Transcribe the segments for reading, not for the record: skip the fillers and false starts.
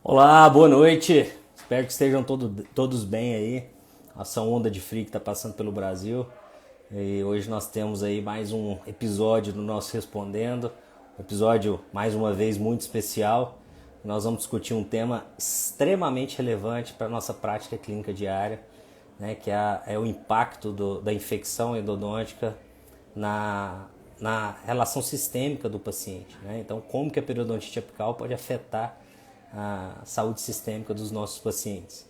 Olá, boa noite. Espero que estejam todos bem aí. Essa onda de frio que está passando pelo Brasil. E hoje nós temos aí mais um episódio do nosso Respondendo. Um episódio, mais uma vez, muito especial. Nós vamos discutir um tema extremamente relevante para a nossa prática clínica diária, né, que é o impacto da infecção endodôntica na relação sistêmica do paciente. Né? Então, como que a periodontite apical pode afetar a saúde sistêmica dos nossos pacientes.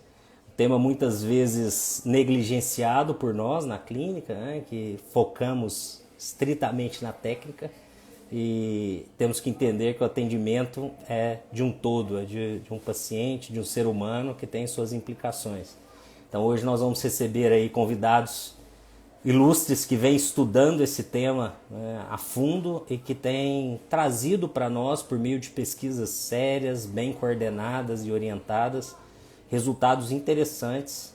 Um tema muitas vezes negligenciado por nós na clínica, né, que focamos estritamente na técnica e temos que entender que o atendimento é de um todo, é de um paciente, de um ser humano que tem suas implicações. Então hoje nós vamos receber aí convidados ilustres que vêm estudando esse tema, né, a fundo e que têm trazido para nós, por meio de pesquisas sérias, bem coordenadas e orientadas, resultados interessantes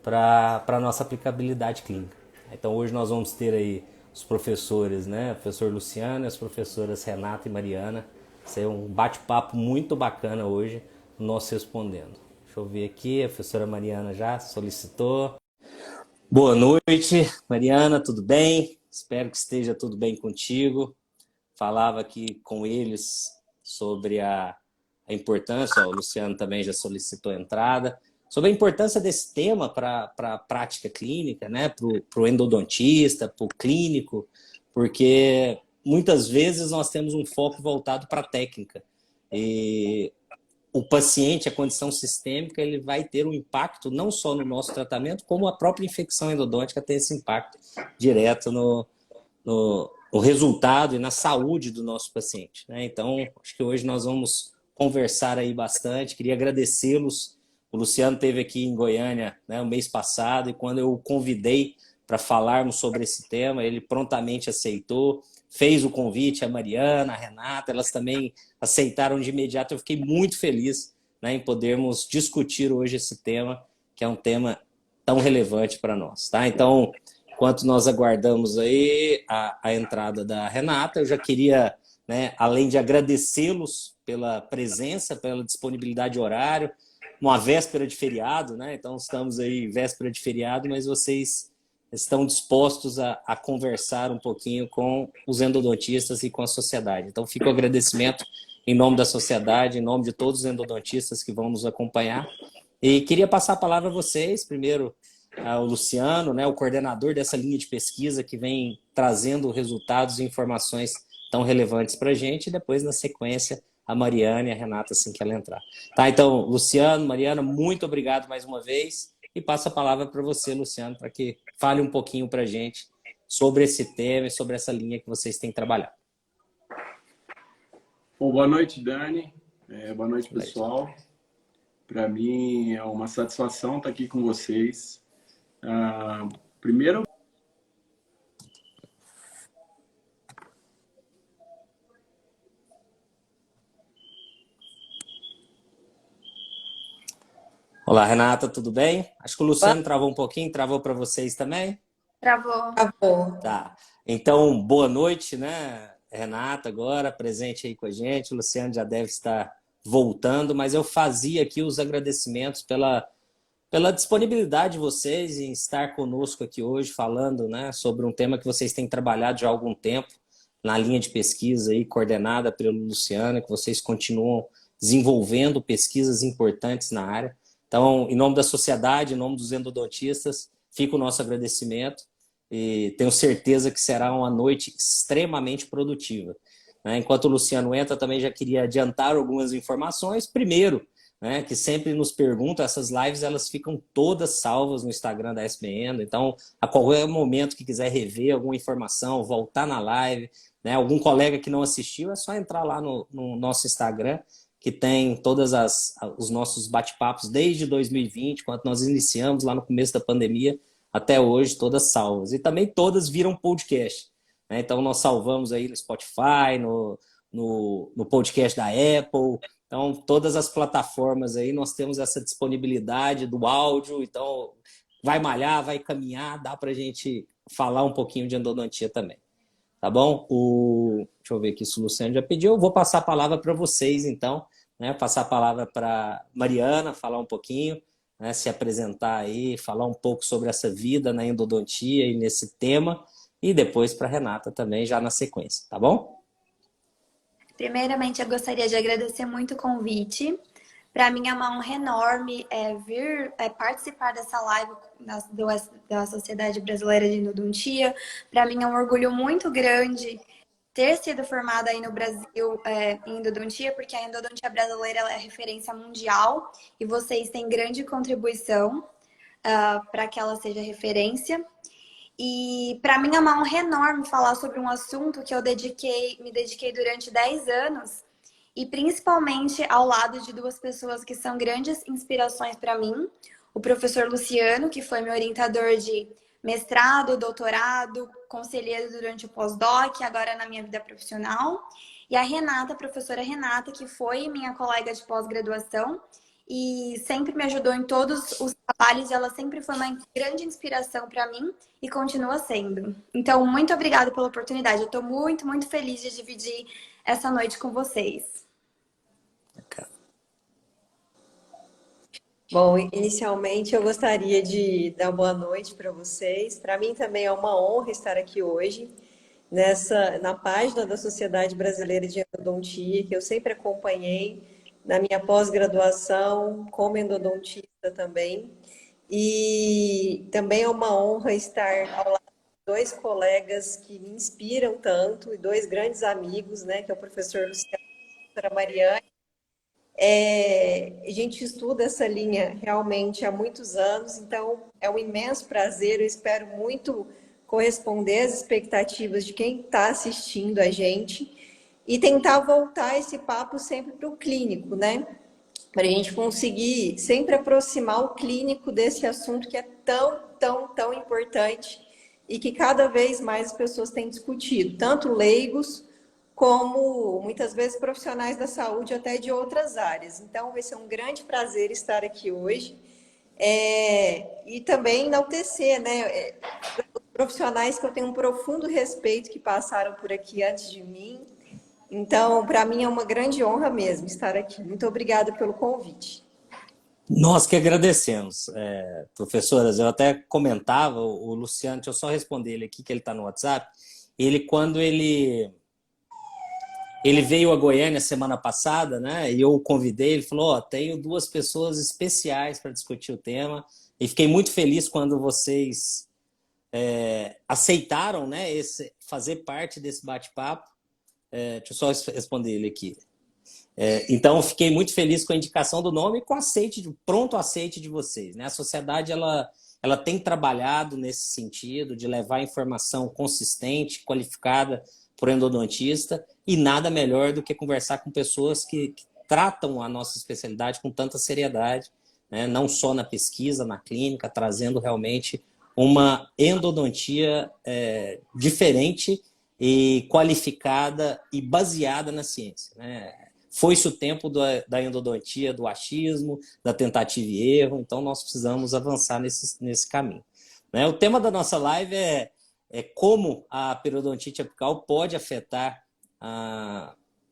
para a nossa aplicabilidade clínica. Então hoje nós vamos ter aí os professores, né, o professor Luciano e as professoras Renata e Mariana. Vai ser um bate-papo muito bacana hoje, nós respondendo. Deixa eu ver aqui, a professora Mariana já solicitou. Boa noite, Mariana, tudo bem? Espero que esteja tudo bem contigo. Falava aqui com eles sobre a importância, o Luciano também já solicitou a entrada, sobre a importância desse tema para a prática clínica, né? Para o endodontista, para o clínico, porque muitas vezes nós temos um foco voltado para a técnica. E o paciente, a condição sistêmica, ele vai ter um impacto não só no nosso tratamento, como a própria infecção endodôntica tem esse impacto direto no resultado e na saúde do nosso paciente. Né? Então, acho que hoje nós vamos conversar aí bastante. Queria agradecê-los. O Luciano esteve aqui em Goiânia, né, o mês passado, e quando eu o convidei para falarmos sobre esse tema, ele prontamente aceitou, fez o convite, a Mariana, a Renata, elas também aceitaram de imediato. Eu fiquei muito feliz, né, em podermos discutir hoje esse tema, que é um tema tão relevante para nós. Tá? Então, enquanto nós aguardamos aí a entrada da Renata, eu já queria, né, além de agradecê-los pela presença, pela disponibilidade de horário, uma véspera de feriado, né? Então estamos aí véspera de feriado, mas vocês estão dispostos a conversar um pouquinho com os endodontistas e com a sociedade. Então fica o agradecimento em nome da sociedade, em nome de todos os endodontistas que vão nos acompanhar. E queria passar a palavra a vocês, primeiro ao Luciano, né, o coordenador dessa linha de pesquisa que vem trazendo resultados e informações tão relevantes para a gente, e depois, na sequência, a Mariana e a Renata, assim que ela entrar. Tá, então, Luciano, Mariana, muito obrigado mais uma vez, e passo a palavra para você, Luciano, para que fale um pouquinho para a gente sobre esse tema e sobre essa linha que vocês têm trabalhado. Bom, boa noite, Dani. Boa noite, pessoal. Para mim é uma satisfação estar aqui com vocês. Primeiro, Olá, Renata, tudo bem? Acho que o Luciano travou um pouquinho, travou para vocês também? Travou. Tá. Então, boa noite, né, Renata, agora presente aí com a gente. O Luciano já deve estar voltando, mas eu fazia aqui os agradecimentos pela disponibilidade de vocês em estar conosco aqui hoje, falando, né, sobre um tema que vocês têm trabalhado já há algum tempo, na linha de pesquisa aí, coordenada pelo Luciano, que vocês continuam desenvolvendo pesquisas importantes na área. Então, em nome da sociedade, em nome dos endodontistas, fica o nosso agradecimento e tenho certeza que será uma noite extremamente produtiva. Né? Enquanto o Luciano entra, também já queria adiantar algumas informações. Primeiro, né, que sempre nos perguntam, essas lives elas ficam todas salvas no Instagram da SBN, então a qualquer momento que quiser rever alguma informação, voltar na live, né, algum colega que não assistiu, é só entrar lá no nosso Instagram, que tem todos os nossos bate-papos desde 2020, quando nós iniciamos lá no começo da pandemia, até hoje, todas salvas. E também todas viram podcast. Né? Então nós salvamos aí no Spotify, no podcast da Apple. Então, todas as plataformas aí, nós temos essa disponibilidade do áudio. Então, vai malhar, vai caminhar, dá para a gente falar um pouquinho de endodontia também. Tá bom? Deixa eu ver aqui se o Luciano já pediu. Eu vou passar a palavra para vocês, então. né, passar a palavra para Mariana, falar um pouquinho, né, se apresentar aí, falar um pouco sobre essa vida na endodontia e nesse tema, e depois para Renata também, já na sequência, tá bom? Primeiramente, eu gostaria de agradecer muito o convite. Para mim é uma honra enorme vir participar dessa live da Sociedade Brasileira de Endodontia. Para mim é um orgulho muito grande ter sido formada aí no Brasil em endodontia, porque a endodontia brasileira ela é referência mundial e vocês têm grande contribuição para que ela seja referência. E para mim é uma honra enorme falar sobre um assunto que eu me dediquei durante 10 anos e principalmente ao lado de duas pessoas que são grandes inspirações para mim. O professor Luciano, que foi meu orientador de mestrado, doutorado, conselheiro durante o pós-doc, agora na minha vida profissional. E a Renata, a professora Renata, que foi minha colega de pós-graduação e sempre me ajudou em todos os trabalhos. Ela sempre foi uma grande inspiração para mim e continua sendo. Então, muito obrigada pela oportunidade. Eu estou muito, muito feliz de dividir essa noite com vocês. Bom, inicialmente eu gostaria de dar boa noite para vocês. Para mim também é uma honra estar aqui hoje na página da Sociedade Brasileira de Endodontia, que eu sempre acompanhei na minha pós-graduação como endodontista também. E também é uma honra estar ao lado de dois colegas que me inspiram tanto e dois grandes amigos, né, que é o professor Luciano e a professora Mariana. A gente estuda essa linha realmente há muitos anos, então é um imenso prazer. Eu espero muito corresponder às expectativas de quem está assistindo a gente e tentar voltar esse papo sempre para o clínico, né? Para a gente conseguir sempre aproximar o clínico desse assunto que é tão, tão, tão importante e que cada vez mais as pessoas têm discutido, tanto leigos como muitas vezes profissionais da saúde até de outras áreas. Então, vai ser um grande prazer estar aqui hoje e também enaltecer, né, profissionais que eu tenho um profundo respeito que passaram por aqui antes de mim. Então, para mim é uma grande honra mesmo estar aqui. Muito obrigada pelo convite. Nós que agradecemos, professoras. Eu até comentava, o Luciano, deixa eu só responder ele aqui, que ele está no WhatsApp. Quando ele veio a Goiânia semana passada, né? E eu o convidei, ele falou, tenho duas pessoas especiais para discutir o tema. E fiquei muito feliz quando vocês aceitaram, né, fazer parte desse bate-papo. Deixa eu só responder ele aqui. Então, fiquei muito feliz com a indicação do nome e com o pronto aceite de vocês, né? A sociedade ela tem trabalhado nesse sentido de levar informação consistente, qualificada por endodontista, e nada melhor do que conversar com pessoas que tratam a nossa especialidade com tanta seriedade, né? Não só na pesquisa, na clínica, trazendo realmente uma endodontia diferente e qualificada e baseada na ciência, né? Foi-se o tempo da endodontia, do achismo, da tentativa e erro, então nós precisamos avançar nesse caminho, né? O tema da nossa live é como a periodontite apical pode afetar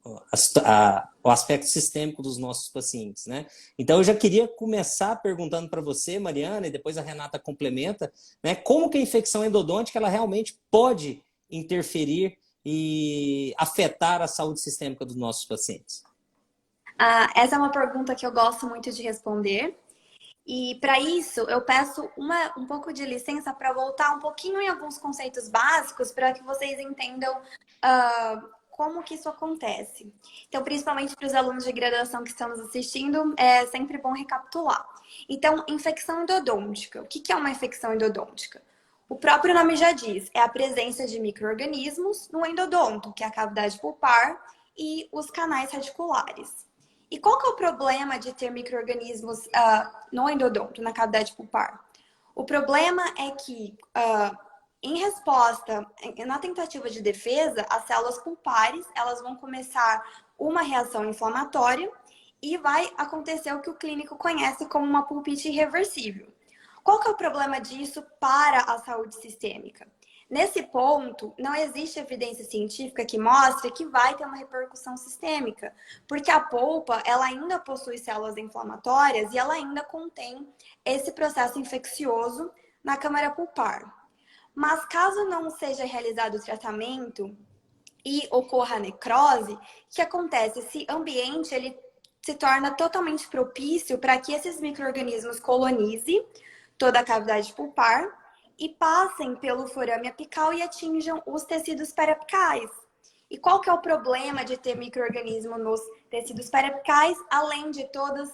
o aspecto sistêmico dos nossos pacientes, né? Então, eu já queria começar perguntando para você, Mariana, e depois a Renata complementa, né? Como que a infecção endodôntica ela realmente pode interferir e afetar a saúde sistêmica dos nossos pacientes? Essa é uma pergunta que eu gosto muito de responder. E para isso, eu peço um pouco de licença para voltar um pouquinho em alguns conceitos básicos para que vocês entendam como que isso acontece. Então, principalmente para os alunos de graduação que estão nos assistindo, é sempre bom recapitular. Então, infecção endodôntica. O que é uma infecção endodôntica? O próprio nome já diz, é a presença de micro-organismos no endodonto, que é a cavidade pulpar, e os canais radiculares. E qual que é o problema de ter micro-organismos no endodonto, na cavidade pulpar? O problema é que, em resposta, na tentativa de defesa, as células pulpares elas vão começar uma reação inflamatória e vai acontecer o que o clínico conhece como uma pulpite irreversível. Qual que é o problema disso para a saúde sistêmica? Nesse ponto, não existe evidência científica que mostre que vai ter uma repercussão sistêmica, porque a polpa, ela ainda possui células inflamatórias e ela ainda contém esse processo infeccioso na câmara pulpar. Mas caso não seja realizado o tratamento e ocorra a necrose, o que acontece? Esse ambiente, ele se torna totalmente propício para que esses micro-organismos colonizem toda a cavidade pulpar e passem pelo forame apical e atinjam os tecidos periapicais. E qual que é o problema de ter micro-organismo nos tecidos periapicais, além de todas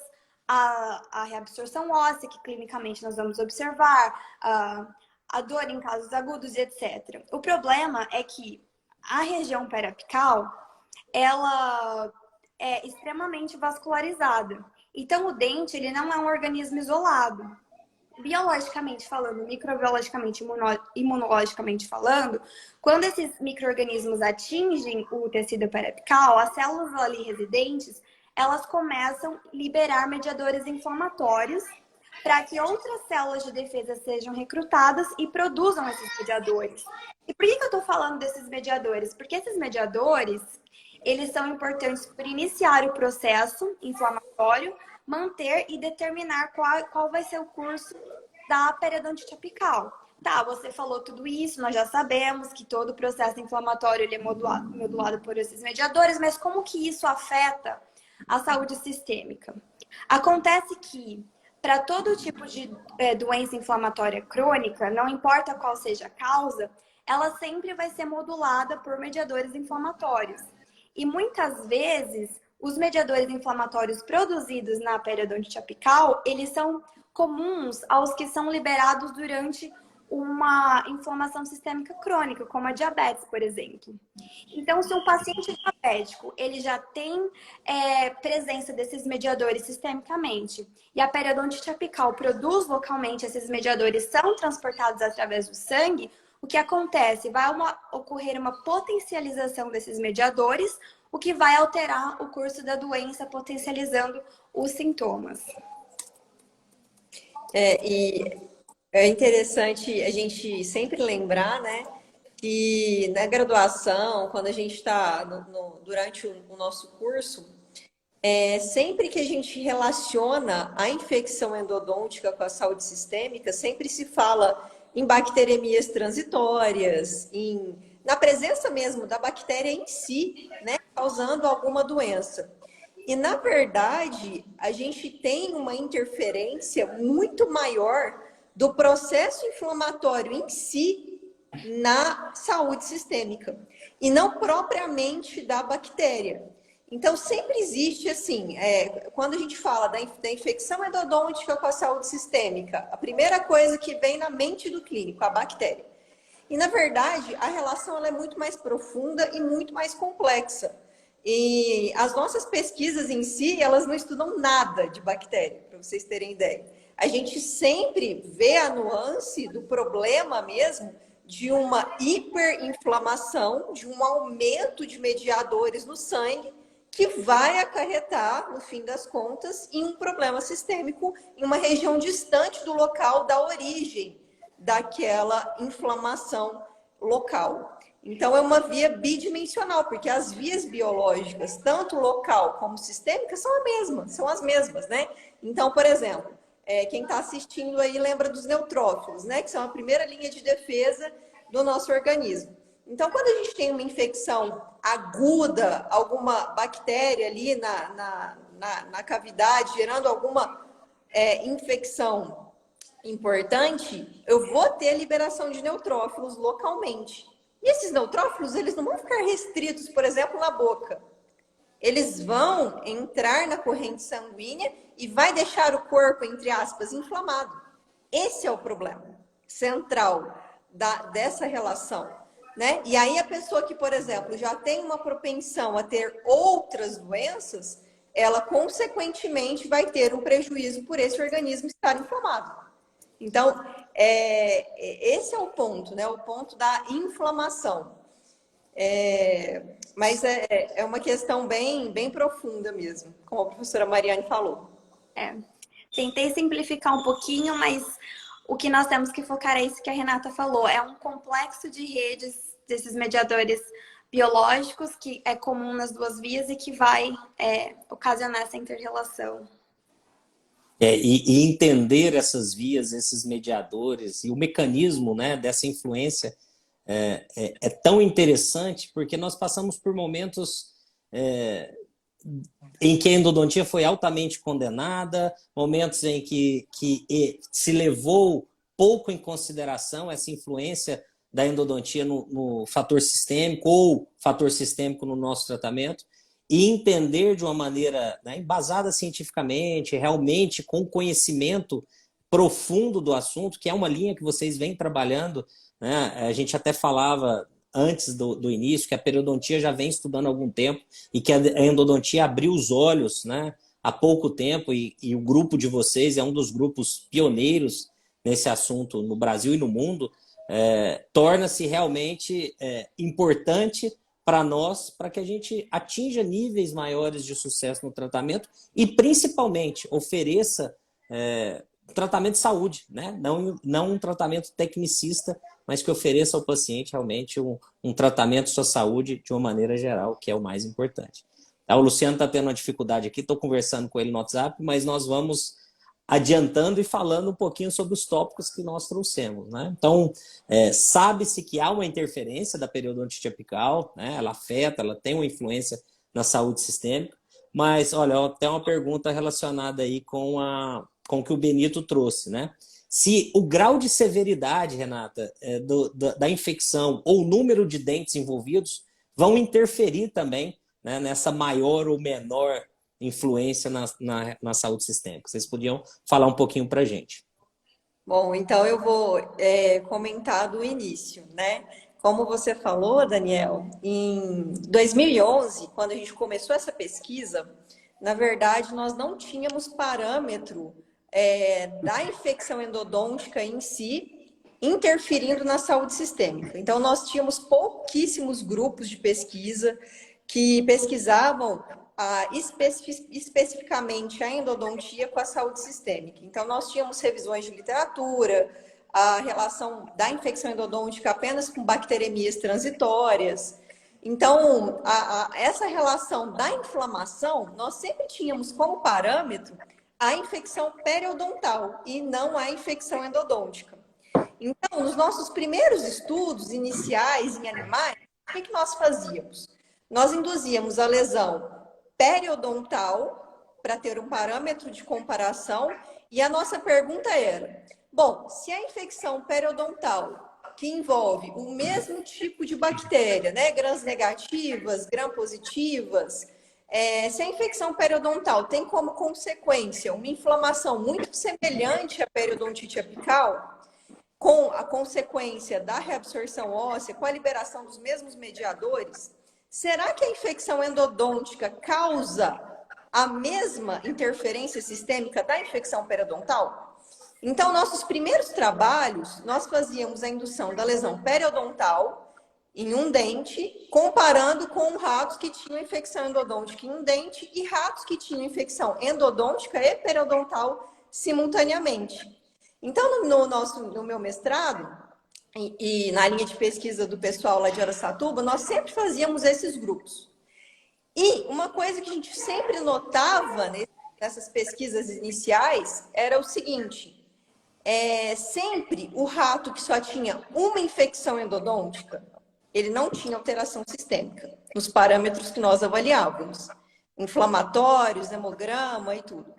a reabsorção óssea, que clinicamente nós vamos observar, a dor em casos agudos e etc. O problema é que a região periapical, ela é extremamente vascularizada. Então, o dente, ele não é um organismo isolado. Biologicamente falando, microbiologicamente, imunologicamente falando, quando esses micro-organismos atingem o tecido periapical, as células ali residentes, elas começam a liberar mediadores inflamatórios para que outras células de defesa sejam recrutadas e produzam esses mediadores. E por que eu estou falando desses mediadores? Porque esses mediadores, eles são importantes para iniciar o processo inflamatório, manter e determinar qual vai ser o curso da periodontite apical. Tá, você falou tudo isso, nós já sabemos que todo o processo inflamatório ele é modulado por esses mediadores, mas como que isso afeta a saúde sistêmica? Acontece que, para todo tipo de doença inflamatória crônica, não importa qual seja a causa, ela sempre vai ser modulada por mediadores inflamatórios. E muitas vezes, os mediadores inflamatórios produzidos na periodontite apical, eles são comuns aos que são liberados durante uma inflamação sistêmica crônica, como a diabetes, por exemplo. Então, se um paciente diabético, ele já tem presença desses mediadores sistemicamente, e a periodontite apical produz localmente esses mediadores, são transportados através do sangue, o que acontece? Vai ocorrer uma potencialização desses mediadores, o que vai alterar o curso da doença, potencializando os sintomas. E é interessante a gente sempre lembrar, né, que na graduação, quando a gente está durante o nosso curso, sempre que a gente relaciona a infecção endodôntica com a saúde sistêmica, sempre se fala em bacteremias transitórias, na presença mesmo da bactéria em si, né, causando alguma doença. E, na verdade, a gente tem uma interferência muito maior do processo inflamatório em si na saúde sistêmica, e não propriamente da bactéria. Então, sempre existe, assim, quando a gente fala da infecção endodôntica com a saúde sistêmica, a primeira coisa que vem na mente do clínico, a bactéria. E, na verdade, a relação ela é muito mais profunda e muito mais complexa. E as nossas pesquisas em si, elas não estudam nada de bactéria, para vocês terem ideia. A gente sempre vê a nuance do problema mesmo de uma hiperinflamação, de um aumento de mediadores no sangue, que vai acarretar, no fim das contas, em um problema sistêmico em uma região distante do local da origem daquela inflamação local. Então, é uma via bidimensional, porque as vias biológicas, tanto local como sistêmica, são as mesmas, né? Então, por exemplo, quem está assistindo aí lembra dos neutrófilos, né? Que são a primeira linha de defesa do nosso organismo. Então, quando a gente tem uma infecção aguda, alguma bactéria ali na cavidade, gerando alguma infecção importante, eu vou ter liberação de neutrófilos localmente. E esses neutrófilos, eles não vão ficar restritos, por exemplo, na boca. Eles vão entrar na corrente sanguínea e vai deixar o corpo, entre aspas, inflamado. Esse é o problema central dessa relação, né? E aí a pessoa que, por exemplo, já tem uma propensão a ter outras doenças, ela consequentemente vai ter um prejuízo por esse organismo estar inflamado. Então, esse é o ponto, né? O ponto da inflamação. Mas é uma questão bem profunda mesmo, como a professora Mariane falou. Tentei simplificar um pouquinho, mas o que nós temos que focar é isso que a Renata falou, é um complexo de redes desses mediadores biológicos que é comum nas duas vias e que vai ocasionar essa inter-relação. E entender essas vias, esses mediadores e o mecanismo, né, dessa influência é tão interessante porque nós passamos por momentos em que a endodontia foi altamente condenada, momentos em que se levou pouco em consideração essa influência da endodontia no fator sistêmico ou fator sistêmico no nosso tratamento, e entender de uma maneira, né, embasada cientificamente, realmente com conhecimento profundo do assunto, que é uma linha que vocês vêm trabalhando, né? A gente até falava antes do início que a periodontia já vem estudando há algum tempo e que a endodontia abriu os olhos, né, há pouco tempo, e o grupo de vocês é um dos grupos pioneiros nesse assunto no Brasil e no mundo, torna-se realmente importante para nós, para que a gente atinja níveis maiores de sucesso no tratamento e, principalmente, ofereça tratamento de saúde, né? Não um tratamento tecnicista, mas que ofereça ao paciente realmente um tratamento de sua saúde de uma maneira geral, que é o mais importante. O Luciano está tendo uma dificuldade aqui, estou conversando com ele no WhatsApp, mas nós vamos adiantando e falando um pouquinho sobre os tópicos que nós trouxemos, né? Então, sabe-se que há uma interferência da periodontite apical, né? Ela afeta, ela tem uma influência na saúde sistêmica, mas, olha, até uma pergunta relacionada aí com o que o Benito trouxe, né? Se o grau de severidade, Renata, da infecção ou o número de dentes envolvidos vão interferir também, né, nessa maior ou menor influência na saúde sistêmica. Vocês podiam falar um pouquinho para a gente? Bom, então eu vou comentar do início, né? Como você falou, Daniel, em 2011, quando a gente começou essa pesquisa, na verdade, nós não tínhamos parâmetro da infecção endodôntica em si interferindo na saúde sistêmica. Então, nós tínhamos pouquíssimos grupos de pesquisa que pesquisavam especificamente a endodontia com a saúde sistêmica. Então, nós tínhamos revisões de literatura, a relação da infecção endodôntica apenas com bacteremias transitórias. Então, essa relação da inflamação, nós sempre tínhamos como parâmetro a infecção periodontal e não a infecção endodôntica. Então, nos nossos primeiros estudos iniciais em animais, o que nós fazíamos? Nós induzíamos a lesão periodontal para ter um parâmetro de comparação e a nossa pergunta era, bom, se a infecção periodontal, que envolve o mesmo tipo de bactéria, né, gram-negativas, gram-positivas, se a infecção periodontal tem como consequência uma inflamação muito semelhante à periodontite apical, com a consequência da reabsorção óssea, com a liberação dos mesmos mediadores, será que a infecção endodôntica causa a mesma interferência sistêmica da infecção periodontal? Então, nossos primeiros trabalhos, nós fazíamos a indução da lesão periodontal em um dente, comparando com ratos que tinham infecção endodôntica em um dente e ratos que tinham infecção endodôntica e periodontal simultaneamente. Então, no meu mestrado e na linha de pesquisa do pessoal lá de Araçatuba, nós sempre fazíamos esses grupos. E uma coisa que a gente sempre notava nessas pesquisas iniciais era o seguinte, sempre o rato que só tinha uma infecção endodôntica, ele não tinha alteração sistêmica nos parâmetros que nós avaliávamos, inflamatórios, hemograma e tudo.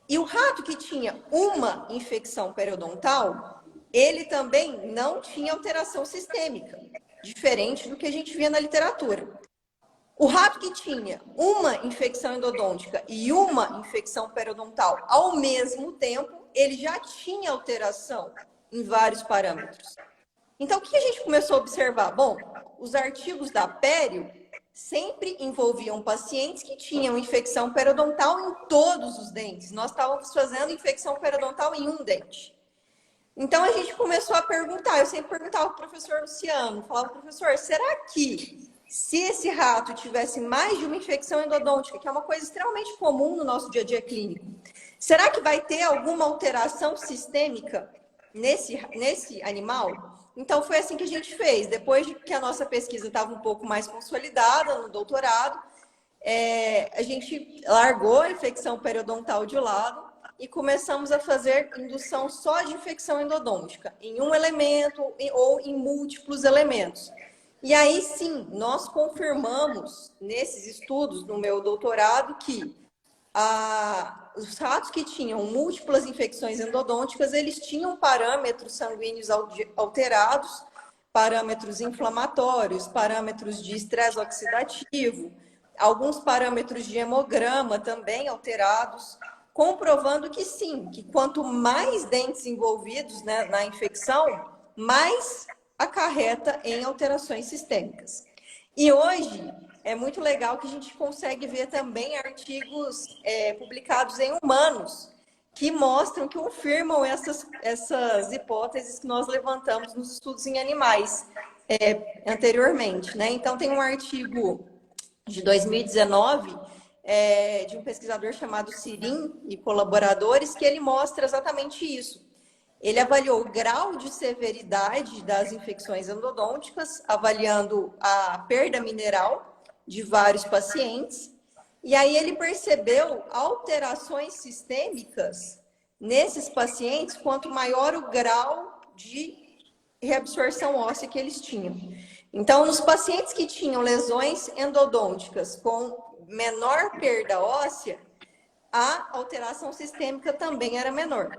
E o rato que tinha uma infecção periodontal, ele também não tinha alteração sistêmica, diferente do que a gente via na literatura. O rato que tinha uma infecção endodôntica e uma infecção periodontal ao mesmo tempo, ele já tinha alteração em vários parâmetros. Então, o que a gente começou a observar? Bom, os artigos da Pério sempre envolviam pacientes que tinham infecção periodontal em todos os dentes. Nós estávamos fazendo infecção periodontal em um dente. Então, a gente começou a perguntar. Eu sempre perguntava para o professor Luciano, falava, professor, será que se esse rato tivesse mais de uma infecção endodôntica, que é uma coisa extremamente comum no nosso dia a dia clínico, será que vai ter alguma alteração sistêmica nesse animal? Então, foi assim que a gente fez. Depois de que a nossa pesquisa estava um pouco mais consolidada no doutorado, a gente largou a infecção periodontal de lado e começamos a fazer indução só de infecção endodôntica, em um elemento ou em múltiplos elementos. E aí, sim, nós confirmamos nesses estudos, no meu doutorado, que os ratos que tinham múltiplas infecções endodônticas, eles tinham parâmetros sanguíneos alterados, parâmetros inflamatórios, parâmetros de estresse oxidativo, alguns parâmetros de hemograma também alterados, comprovando que sim, que quanto mais dentes envolvidos, né, na infecção, mais acarreta em alterações sistêmicas. E hoje é muito legal que a gente consegue ver também artigos publicados em humanos que mostram, que confirmam essas hipóteses que nós levantamos nos estudos em animais anteriormente, né? Então, tem um artigo de 2019 de um pesquisador chamado Sirim e colaboradores, que ele mostra exatamente isso. Ele avaliou o grau de severidade das infecções endodônticas, avaliando a perda mineral de vários pacientes, e aí ele percebeu alterações sistêmicas nesses pacientes quanto maior o grau de reabsorção óssea que eles tinham. Então, nos pacientes que tinham lesões endodônticas com menor perda óssea, a alteração sistêmica também era menor.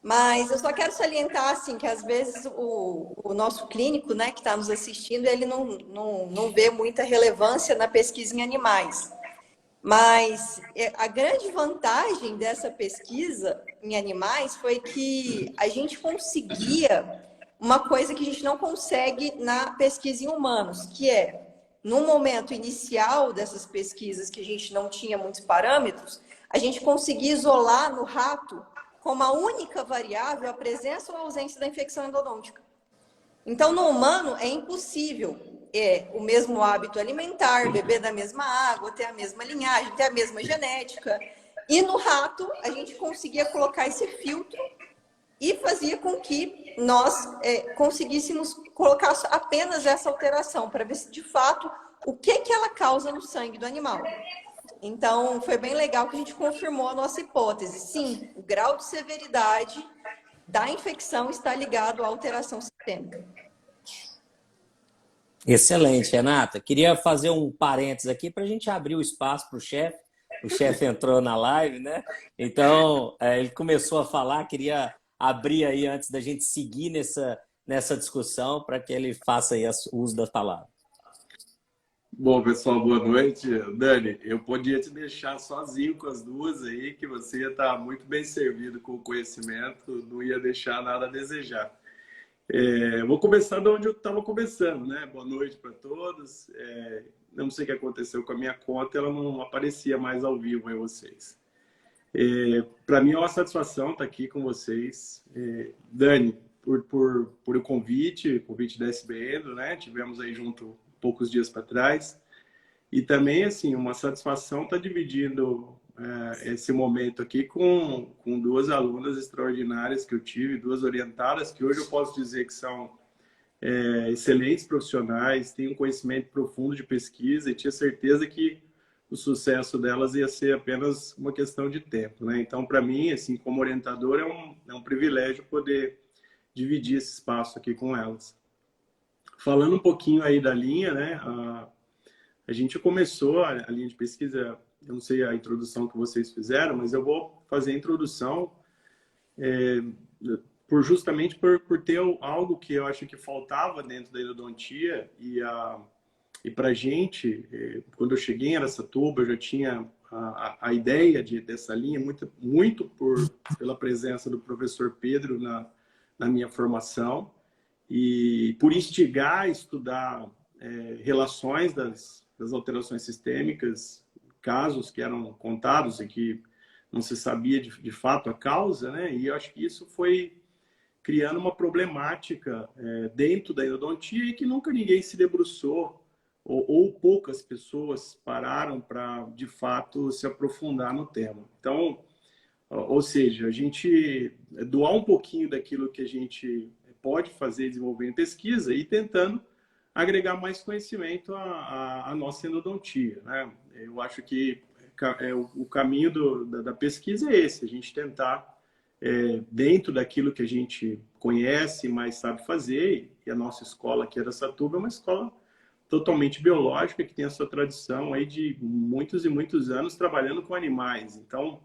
Mas eu só quero salientar, assim, que às vezes o nosso clínico, né, que está nos assistindo, ele não vê muita relevância na pesquisa em animais. Mas a grande vantagem dessa pesquisa em animais foi que a gente conseguia uma coisa que a gente não consegue na pesquisa em humanos, que é, no momento inicial dessas pesquisas, que a gente não tinha muitos parâmetros, a gente conseguia isolar no rato como a única variável a presença ou a ausência da infecção endodôntica. Então, no humano, é impossível o mesmo hábito alimentar, beber da mesma água, ter a mesma linhagem, ter a mesma genética. E no rato, a gente conseguia colocar esse filtro e fazia com que nós conseguíssemos colocar apenas essa alteração, para ver se, de fato, o que ela causa no sangue do animal. Então, foi bem legal que a gente confirmou a nossa hipótese. Sim, o grau de severidade da infecção está ligado à alteração sistêmica. Excelente, Renata. Queria fazer um parênteses aqui para a gente abrir o espaço para o chefe. O chefe entrou na live, né? Então, ele começou a falar, queria abrir aí antes da gente seguir nessa discussão para que ele faça aí o uso das palavras. Bom, pessoal, boa noite. Dani, eu podia te deixar sozinho com as duas aí, que você ia estar muito bem servido com o conhecimento, não ia deixar nada a desejar. Vou começar de onde eu estava começando, né? Boa noite para todos. Não sei o que aconteceu com a minha conta, ela não aparecia mais ao vivo em vocês. Para mim é uma satisfação estar aqui com vocês. Dani, por o convite da SB Endo, né? Tivemos aí junto poucos dias para trás. E também, assim, uma satisfação estar dividindo esse momento aqui com duas alunas extraordinárias que eu tive, duas orientadas, que hoje eu posso dizer que são excelentes profissionais, têm um conhecimento profundo de pesquisa e tinha certeza que o sucesso delas ia ser apenas uma questão de tempo, né? Então, para mim, assim, como orientador, é um privilégio poder dividir esse espaço aqui com elas. Falando um pouquinho aí da linha, né? A gente começou a linha de pesquisa, eu não sei a introdução que vocês fizeram, mas eu vou fazer a introdução justamente por ter algo que eu acho que faltava dentro da endodontia e para a gente, quando eu cheguei em Araçatuba, eu já tinha a ideia dessa linha muito pela presença do professor Pedro na minha formação. E por instigar a estudar relações das alterações sistêmicas, casos que eram contados e que não se sabia de fato a causa, né? E eu acho que isso foi criando uma problemática dentro da endodontia e que nunca ninguém se debruçou, ou poucas pessoas pararam para, de fato, se aprofundar no tema. Então, Ou seja, a gente doar um pouquinho daquilo que a gente pode fazer, desenvolver em pesquisa e tentando agregar mais conhecimento à nossa endodontia, né? Eu acho que o caminho da pesquisa é esse, a gente tentar, dentro daquilo que a gente conhece, mais sabe fazer, e a nossa escola aqui em Araçatuba é uma escola totalmente biológica, que tem a sua tradição aí de muitos e muitos anos trabalhando com animais. Então,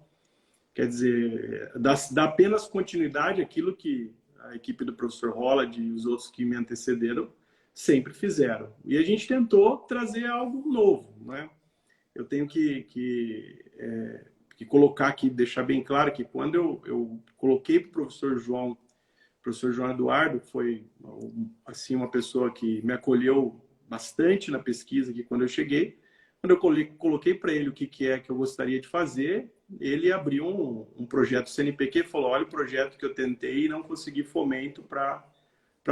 quer dizer, dá apenas continuidade àquilo que a equipe do professor Holland e os outros que me antecederam sempre fizeram. E a gente tentou trazer algo novo, né? Eu tenho que colocar aqui, deixar bem claro que quando eu coloquei para o professor João Eduardo, que foi assim, uma pessoa que me acolheu bastante na pesquisa aqui quando eu cheguei, quando eu coloquei para ele o que é que eu gostaria de fazer, ele abriu um projeto CNPq e falou, olha o projeto que eu tentei e não consegui fomento para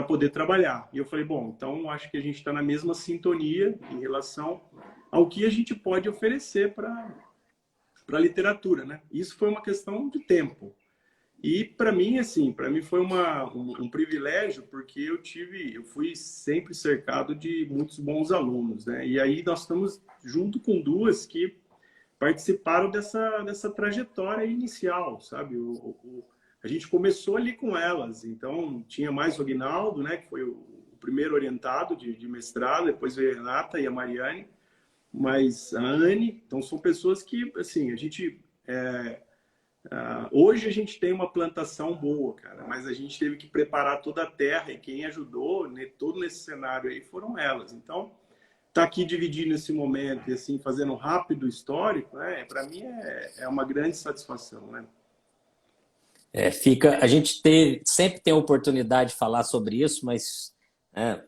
poder trabalhar. E eu falei, bom, então acho que a gente está na mesma sintonia em relação ao que a gente pode oferecer para a literatura, né? Isso foi uma questão de tempo. E para mim, assim, para mim foi um privilégio, porque eu fui sempre cercado de muitos bons alunos, né? E aí nós estamos junto com duas que participaram dessa trajetória inicial, sabe? A gente começou ali com elas, então tinha mais o Aguinaldo, né? Que foi o primeiro orientado de mestrado, depois veio a Renata e a Mariane, mas a Anne, então são pessoas que, assim, a gente... hoje a gente tem uma plantação boa, cara, mas a gente teve que preparar toda a terra e quem ajudou, né, todo nesse cenário aí foram elas. Então, tá aqui dividindo esse momento e assim fazendo um rápido histórico, né, para mim é uma grande satisfação, né? A gente sempre tem a oportunidade de falar sobre isso, mas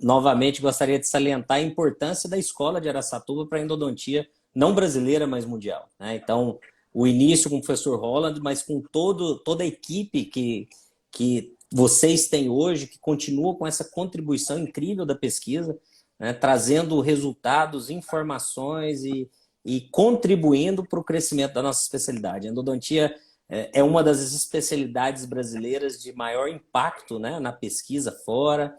novamente gostaria de salientar a importância da escola de Araçatuba para a endodontia não brasileira, mas mundial, né? Então, o início com o professor Holland, mas com toda a equipe que vocês têm hoje, que continua com essa contribuição incrível da pesquisa, né, trazendo resultados, informações e contribuindo para o crescimento da nossa especialidade. A endodontia é uma das especialidades brasileiras de maior impacto, né, na pesquisa fora,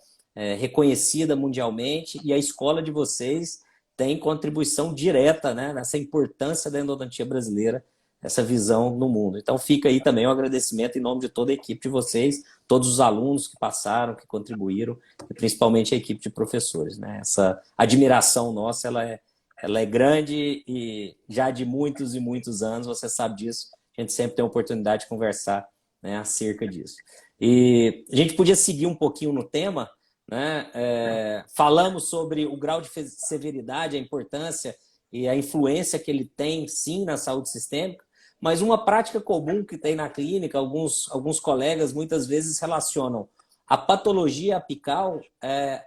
reconhecida mundialmente, e a escola de vocês tem contribuição direta, né, nessa importância da endodontia brasileira, essa visão no mundo. Então fica aí também um agradecimento em nome de toda a equipe de vocês, todos os alunos que passaram, que contribuíram, e principalmente a equipe de professores, né? Essa admiração nossa, ela é grande e já de muitos e muitos anos, você sabe disso, a gente sempre tem a oportunidade de conversar, né, acerca disso. E a gente podia seguir um pouquinho no tema, né? Falamos sobre o grau de severidade, a importância e a influência que ele tem, sim, na saúde sistêmica, mas uma prática comum que tem na clínica, alguns colegas muitas vezes relacionam a patologia apical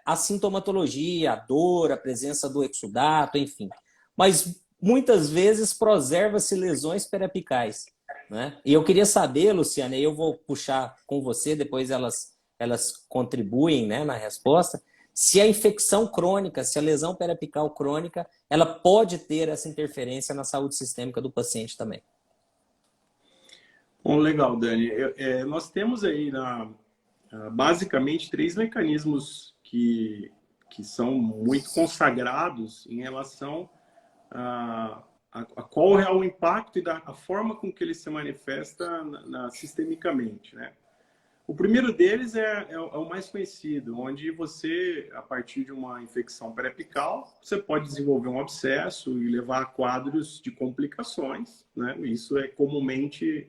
à sintomatologia, a dor, a presença do exudato, enfim. Mas muitas vezes preserva-se lesões periapicais, né? E eu queria saber, Luciana, e eu vou puxar com você, depois elas contribuem, né, na resposta, se a infecção crônica, se a lesão periapical crônica, ela pode ter essa interferência na saúde sistêmica do paciente também. Bom, legal, Dani. Nós temos aí, basicamente, 3 mecanismos que são muito consagrados em relação a qual é o impacto e a forma com que ele se manifesta sistemicamente, né? O primeiro deles é o mais conhecido, onde você, a partir de uma infecção periapical, você pode desenvolver um abscesso e levar a quadros de complicações, né? Isso é comumente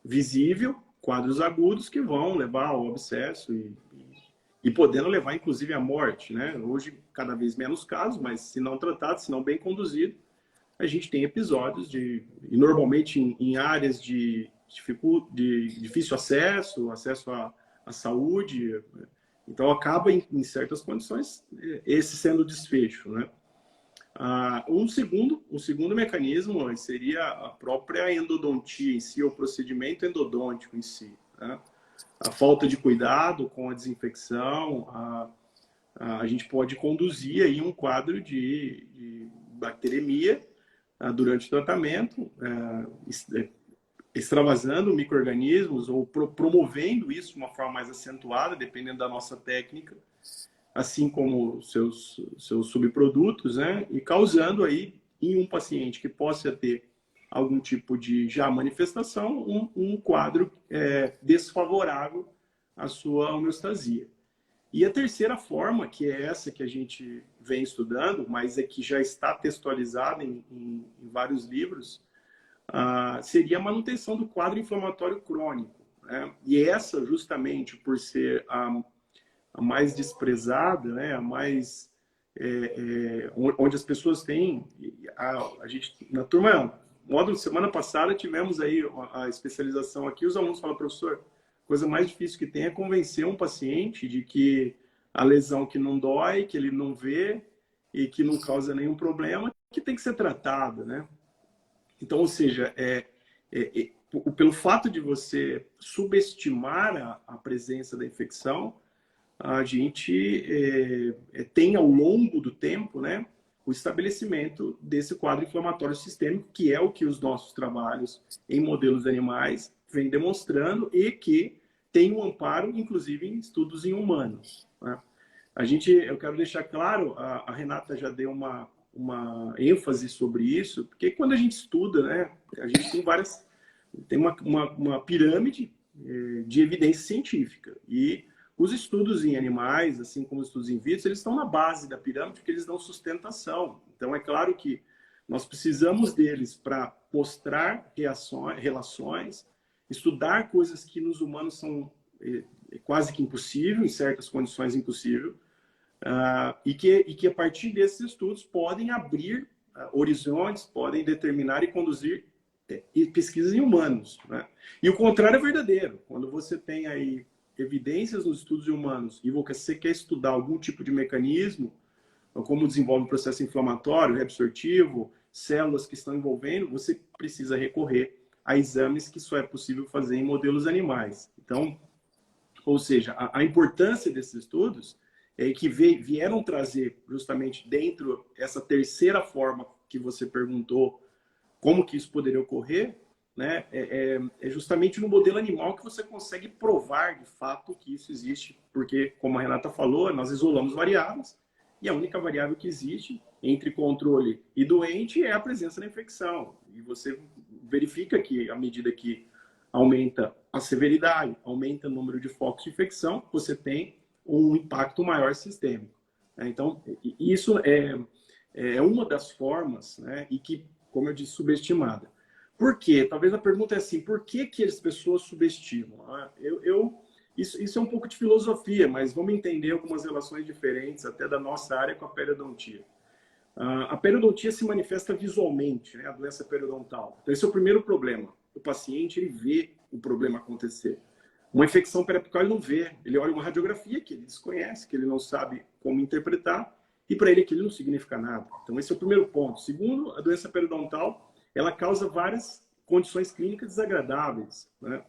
visível, quadros agudos que vão levar ao abscesso e podendo levar, inclusive, à morte, né? Hoje, cada vez menos casos, mas se não tratado, se não bem conduzido, a gente tem episódios e normalmente em áreas de difícil acesso à saúde, então acaba em certas condições esse sendo o desfecho, né? Um segundo mecanismo seria a própria endodontia em si, o procedimento endodôntico em si, né? A falta de cuidado com a desinfecção, a gente pode conduzir aí um quadro de bacteremia durante o tratamento, extravasando micro-organismos ou promovendo isso de uma forma mais acentuada, dependendo da nossa técnica, assim como seus subprodutos, né? E causando aí, em um paciente que possa ter algum tipo de já manifestação, um quadro desfavorável à sua homeostasia. E a terceira forma, que é essa que a gente vem estudando, mas é que já está textualizada em vários livros, seria a manutenção do quadro inflamatório crônico, né? E essa, justamente por ser a mais desprezada, né? A mais onde as pessoas têm a gente na turma módulo semana passada tivemos aí a especialização aqui, os alunos falam: professor, a coisa mais difícil que tem é convencer um paciente de que a lesão que não dói, que ele não vê e que não causa nenhum problema, que tem que ser tratada, né? Então, ou seja, pelo fato de você subestimar a presença da infecção, a gente tem ao longo do tempo, né, o estabelecimento desse quadro inflamatório sistêmico, que é o que os nossos trabalhos em modelos animais vêm demonstrando e que tem um amparo, inclusive, em estudos em humanos, né? Eu quero deixar claro, a Renata já deu uma ênfase sobre isso, porque quando a gente estuda, né, a gente tem uma pirâmide de evidência científica. E os estudos em animais, assim como os estudos in vitro, eles estão na base da pirâmide porque eles dão sustentação. Então, é claro que nós precisamos deles para mostrar relações, estudar coisas que nos humanos são quase que impossível, em certas condições impossível, e que a partir desses estudos podem abrir horizontes, podem determinar e conduzir pesquisas em humanos, né? E o contrário é verdadeiro. Quando você tem aí evidências nos estudos humanos e você quer estudar algum tipo de mecanismo, como desenvolve o processo inflamatório, reabsortivo, células que estão envolvendo, você precisa recorrer a exames que só é possível fazer em modelos animais. Então, ou seja, a importância desses estudos é que vieram trazer justamente dentro essa terceira forma que você perguntou, como que isso poderia ocorrer, né? É justamente no modelo animal que você consegue provar de fato que isso existe, porque, como a Renata falou, nós isolamos variáveis e a única variável que existe entre controle e doente é a presença da infecção. E você verifica que, à medida que aumenta a severidade, aumenta o número de focos de infecção, você tem um impacto maior sistêmico. Então, isso é uma das formas, né, e que, como eu disse, subestimada. Por quê? Talvez a pergunta é assim, por que as pessoas subestimam? Isso é um pouco de filosofia, mas vamos entender algumas relações diferentes até da nossa área com a periodontia. A periodontia se manifesta visualmente, né, a doença periodontal. Então, esse é o primeiro problema. O paciente, ele vê o problema acontecer. Uma infecção periapical ele não vê, ele olha uma radiografia que ele desconhece, que ele não sabe como interpretar, e para ele aquilo não significa nada. Então, esse é o primeiro ponto. Segundo, a doença periodontal, ela causa várias condições clínicas desagradáveis, né?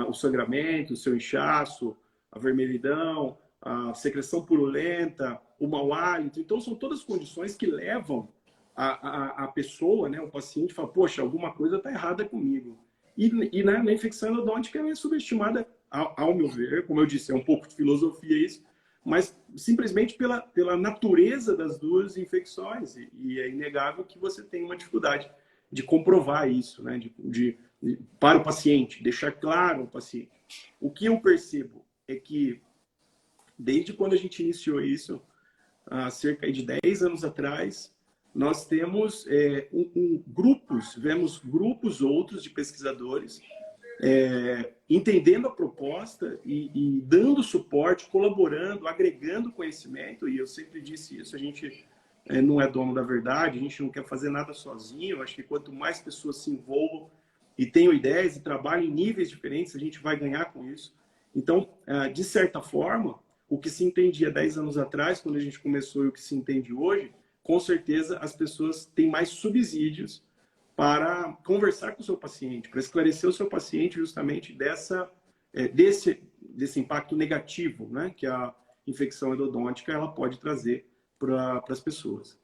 O sangramento, o seu inchaço, a vermelhidão, a secreção purulenta, o mau hálito. Então, são todas condições que levam a pessoa, né, o paciente, a falar: poxa, alguma coisa está errada comigo. E na infecção endodôntica ela é subestimada, ao meu ver, como eu disse, é um pouco de filosofia isso, mas simplesmente pela natureza das duas infecções. E é inegável que você tem uma dificuldade de comprovar isso, né? Para o paciente, deixar claro ao paciente. O que eu percebo é que, desde quando a gente iniciou isso, há cerca de 10 anos atrás, nós temos vemos grupos outros de pesquisadores entendendo a proposta e dando suporte, colaborando, agregando conhecimento. E eu sempre disse isso, a gente não é dono da verdade, a gente não quer fazer nada sozinho. Eu acho que quanto mais pessoas se envolvam e tenham ideias e trabalhem em níveis diferentes, a gente vai ganhar com isso. Então, de certa forma, o que se entendia 10 anos atrás, quando a gente começou, e o que se entende hoje, com certeza as pessoas têm mais subsídios para conversar com o seu paciente, para esclarecer o seu paciente justamente desse impacto negativo, né, que a infecção endodôntica ela pode trazer para as pessoas.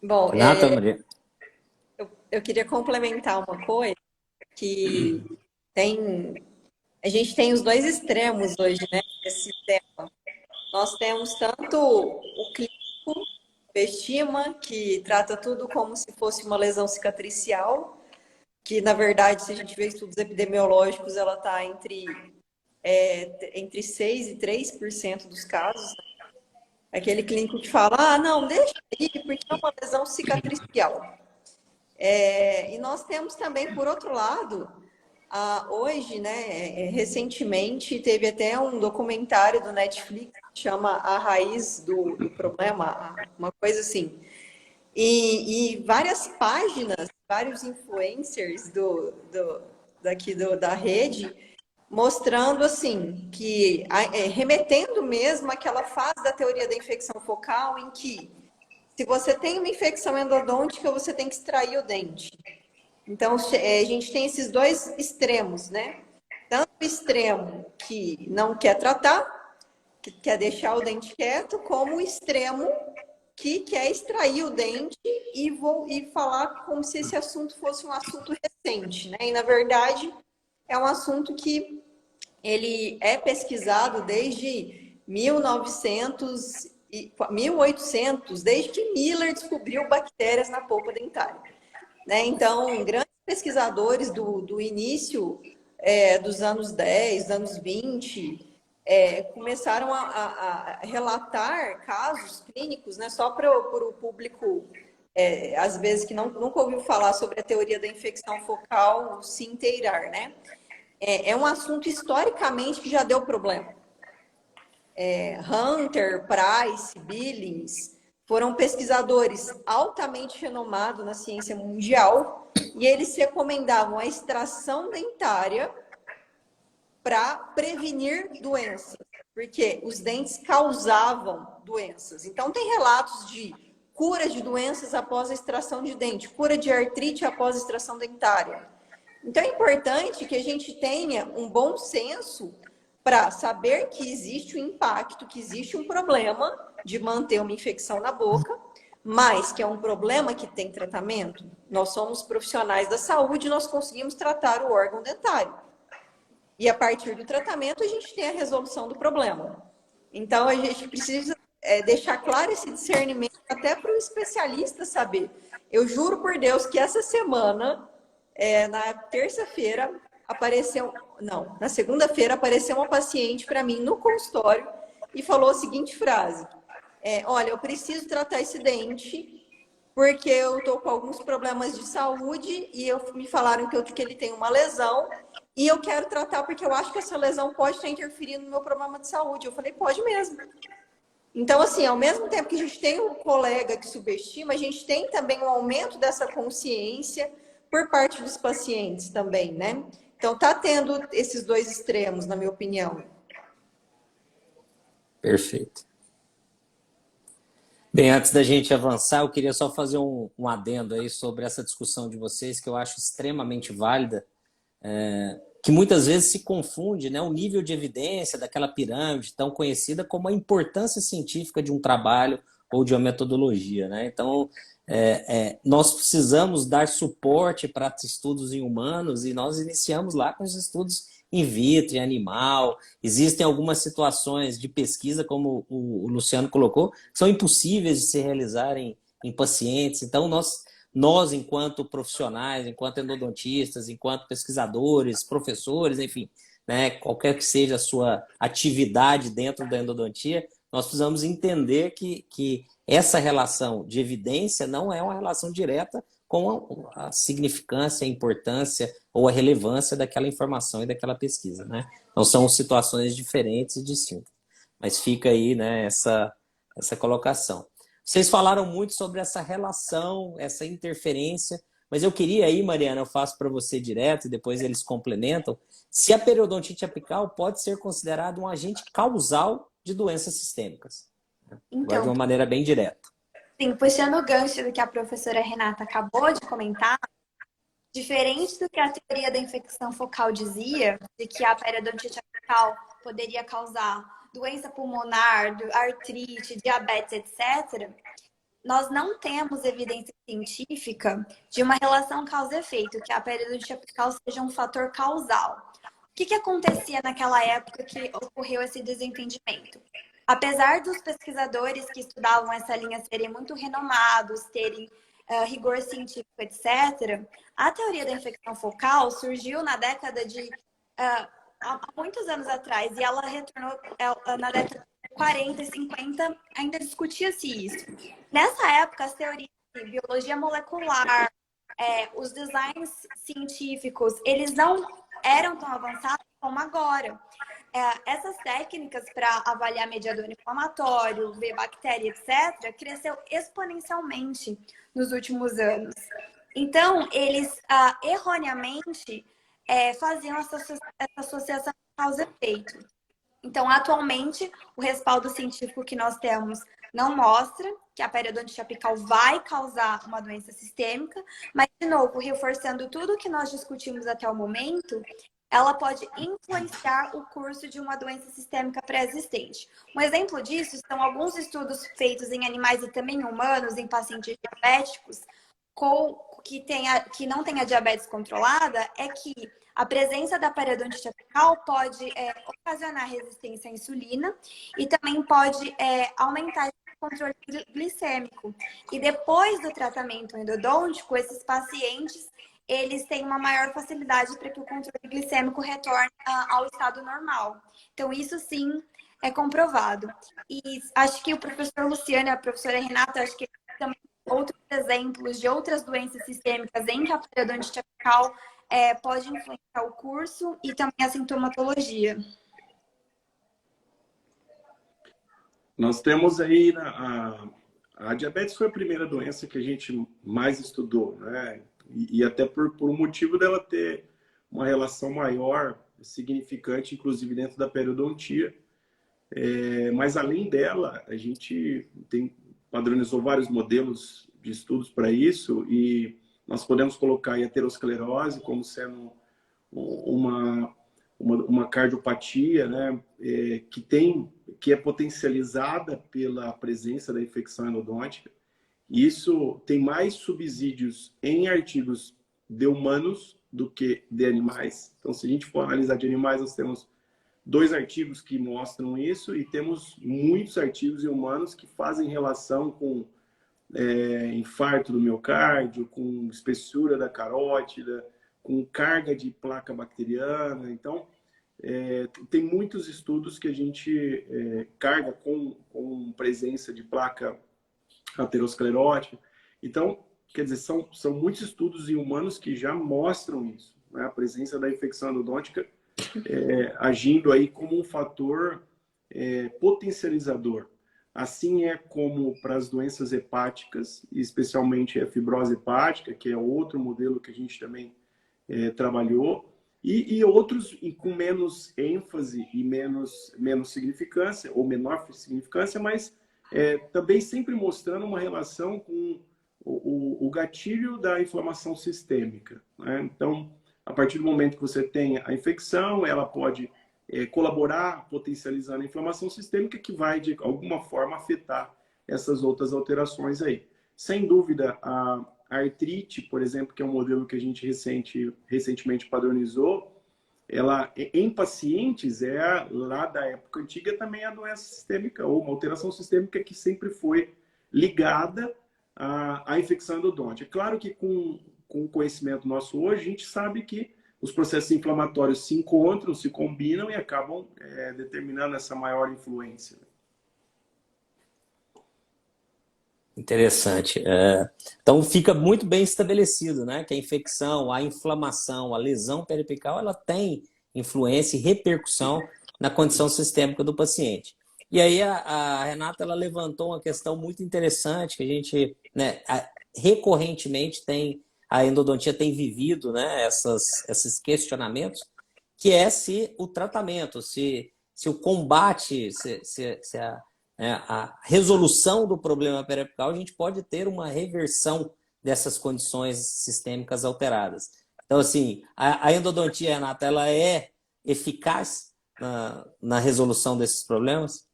Bom, Renata, Maria. eu queria complementar uma coisa que tem, a gente tem os dois extremos hoje, né? Esse tema. Nós temos tanto o clínico, estima, que trata tudo como se fosse uma lesão cicatricial, que na verdade, se a gente vê estudos epidemiológicos, ela está entre 6 e 3% dos casos. Aquele clínico que fala, ah, não, deixa aí, porque é uma lesão cicatricial. E nós temos também, por outro lado, hoje, né, recentemente, teve até um documentário do Netflix que chama A Raiz do Problema, uma coisa assim. E várias páginas, vários influencers da rede, mostrando assim, que remetendo mesmo àquela fase da teoria da infecção focal em que se você tem uma infecção endodôntica, você tem que extrair o dente. Então, a gente tem esses dois extremos, né? Tanto o extremo que não quer tratar, que quer deixar o dente quieto, como o extremo que quer extrair o dente e falar como se esse assunto fosse um assunto recente, né? E, na verdade, é um assunto que ele é pesquisado desde 1800, desde que Miller descobriu bactérias na polpa dentária. Né? Então, grandes pesquisadores do início dos anos 10, anos 20, começaram a relatar casos clínicos, né? Só para o público, às vezes, que nunca ouviu falar sobre a teoria da infecção focal, se inteirar, né? É um assunto historicamente que já deu problema. Hunter, Price, Billings foram pesquisadores altamente renomados na ciência mundial e eles recomendavam a extração dentária para prevenir doenças, porque os dentes causavam doenças. Então, tem relatos de cura de doenças após a extração de dente, cura de artrite após a extração dentária. Então, é importante que a gente tenha um bom senso para saber que existe um impacto, que existe um problema de manter uma infecção na boca, mas que é um problema que tem tratamento. Nós somos profissionais da saúde, nós conseguimos tratar o órgão dentário. E a partir do tratamento, a gente tem a resolução do problema. Então, a gente precisa deixar claro esse discernimento até para o especialista saber. Eu juro por Deus que essa semana, na terça-feira, na segunda-feira apareceu uma paciente para mim no consultório e falou a seguinte frase: olha, eu preciso tratar esse dente porque eu estou com alguns problemas de saúde e me falaram que ele tem uma lesão e eu quero tratar porque eu acho que essa lesão pode estar interferindo no meu problema de saúde. Eu falei, pode mesmo. Então, assim, ao mesmo tempo que a gente tem um colega que subestima, a gente tem também um aumento dessa consciência por parte dos pacientes também, né? Então, tá tendo esses dois extremos, na minha opinião. Perfeito. Bem, antes da gente avançar, eu queria só fazer um adendo aí sobre essa discussão de vocês, que eu acho extremamente válida, que muitas vezes se confunde, né, o nível de evidência daquela pirâmide tão conhecida como a importância científica de um trabalho ou de uma metodologia, né? Então, nós precisamos dar suporte para estudos em humanos e nós iniciamos lá com os estudos in vitro, em animal. Existem algumas situações de pesquisa, como o Luciano colocou, que são impossíveis de se realizar em pacientes. Então, nós, enquanto profissionais, enquanto endodontistas, enquanto pesquisadores, professores, enfim, né, qualquer que seja a sua atividade dentro da endodontia, nós precisamos entender que essa relação de evidência não é uma relação direta com a significância, a importância ou a relevância daquela informação e daquela pesquisa, né? Então, são situações diferentes e distintas. Mas fica aí, né, essa colocação. Vocês falaram muito sobre essa relação, essa interferência, mas eu queria aí, Mariana, eu faço para você direto e depois eles complementam, se a periodontite apical pode ser considerada um agente causal de doenças sistêmicas. Agora, de uma maneira bem direta. Sim, puxando o gancho do que a professora Renata acabou de comentar, diferente do que a teoria da infecção focal dizia, de que a periodontite apical poderia causar doença pulmonar, artrite, diabetes, etc., nós não temos evidência científica de uma relação causa-efeito, que a periodontia apical seja um fator causal. O que acontecia naquela época que ocorreu esse desentendimento? Apesar dos pesquisadores que estudavam essa linha serem muito renomados, terem rigor científico, etc., a teoria da infecção focal surgiu na década de... há muitos anos atrás, e ela retornou na década de 40 e 50, ainda discutia-se isso. Nessa época, as teorias de biologia molecular, os designs científicos, eles não eram tão avançados como agora. Essas técnicas para avaliar mediador inflamatório, ver bactéria, etc., cresceu exponencialmente nos últimos anos. Então, eles erroneamente faziam essa associação causa-efeito. Então, atualmente, o respaldo científico que nós temos não mostra que a periodonte apical vai causar uma doença sistêmica, mas, de novo, reforçando tudo que nós discutimos até o momento, ela pode influenciar o curso de uma doença sistêmica pré-existente. Um exemplo disso são alguns estudos feitos em animais e também em humanos, em pacientes diabéticos, que não tem a diabetes controlada, é que a presença da periodontite apical pode ocasionar resistência à insulina e também pode aumentar o controle glicêmico. E depois do tratamento endodôntico, esses pacientes eles têm uma maior facilidade para que o controle glicêmico retorne ao estado normal. Então, isso sim é comprovado. E acho que o professor Luciano e a professora Renata, acho que também outros exemplos de outras doenças sistêmicas em que a periodontite apical pode influenciar o curso e também a sintomatologia. Nós temos aí a diabetes foi a primeira doença que a gente mais estudou, né? E até por um motivo dela ter uma relação maior, significante, inclusive dentro da periodontia. Mas além dela, a gente padronizou vários modelos de estudos para isso e nós podemos colocar a aterosclerose como sendo uma cardiopatia, né, que é potencializada pela presença da infecção endodôntica. Isso tem mais subsídios em artigos de humanos do que de animais. Então, se a gente for analisar de animais, nós temos 2 artigos que mostram isso e temos muitos artigos em humanos que fazem relação com infarto do miocárdio, com espessura da carótida, com carga de placa bacteriana. Então, tem muitos estudos que a gente carga com presença de placa aterosclerótica. Então, quer dizer, são muitos estudos em humanos que já mostram isso, né? A presença da infecção endodôntica agindo aí como um fator potencializador. Assim é como para as doenças hepáticas, especialmente a fibrose hepática, que é outro modelo que a gente também trabalhou, e outros com menos ênfase e menos significância, ou menor significância, mas também sempre mostrando uma relação com o gatilho da inflamação sistêmica, né? Então, a partir do momento que você tem a infecção, ela pode colaborar potencializando a inflamação sistêmica que vai, de alguma forma, afetar essas outras alterações aí. Sem dúvida, a artrite, por exemplo, que é um modelo que a gente recentemente padronizou, ela, em pacientes, lá da época antiga, também é a doença sistêmica, ou uma alteração sistêmica que sempre foi ligada à infecção endodôntica. É claro que com o conhecimento nosso hoje, a gente sabe que os processos inflamatórios se encontram, se combinam e acabam determinando essa maior influência. Interessante. Então fica muito bem estabelecido, né, que a infecção, a inflamação, a lesão periapical, ela tem influência e repercussão na condição sistêmica do paciente. E aí a Renata ela levantou uma questão muito interessante que a gente, né, recorrentemente a endodontia tem vivido, né, esses questionamentos, que é se o tratamento, se o combate, se a resolução do problema periapical, a gente pode ter uma reversão dessas condições sistêmicas alteradas. Então, assim, a endodontia, Renata, ela é eficaz na resolução desses problemas?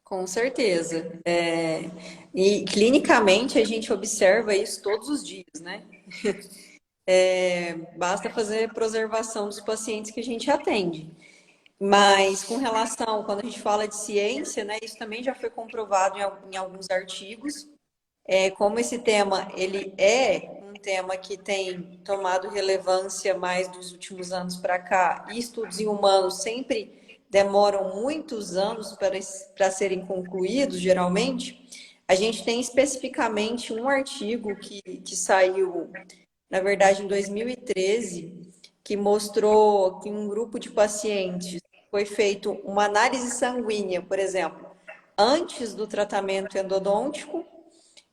Com certeza. E clinicamente a gente observa isso todos os dias, né? Basta fazer preservação dos pacientes que a gente atende. Mas com relação, quando a gente fala de ciência, né, isso também já foi comprovado em alguns artigos. Como esse tema ele é um tema que tem tomado relevância mais dos últimos anos para cá, e estudos em humanos sempre demoram muitos anos para serem concluídos, geralmente, a gente tem especificamente um artigo que saiu, na verdade, em 2013, que mostrou que um grupo de pacientes foi feito uma análise sanguínea, por exemplo, antes do tratamento endodôntico,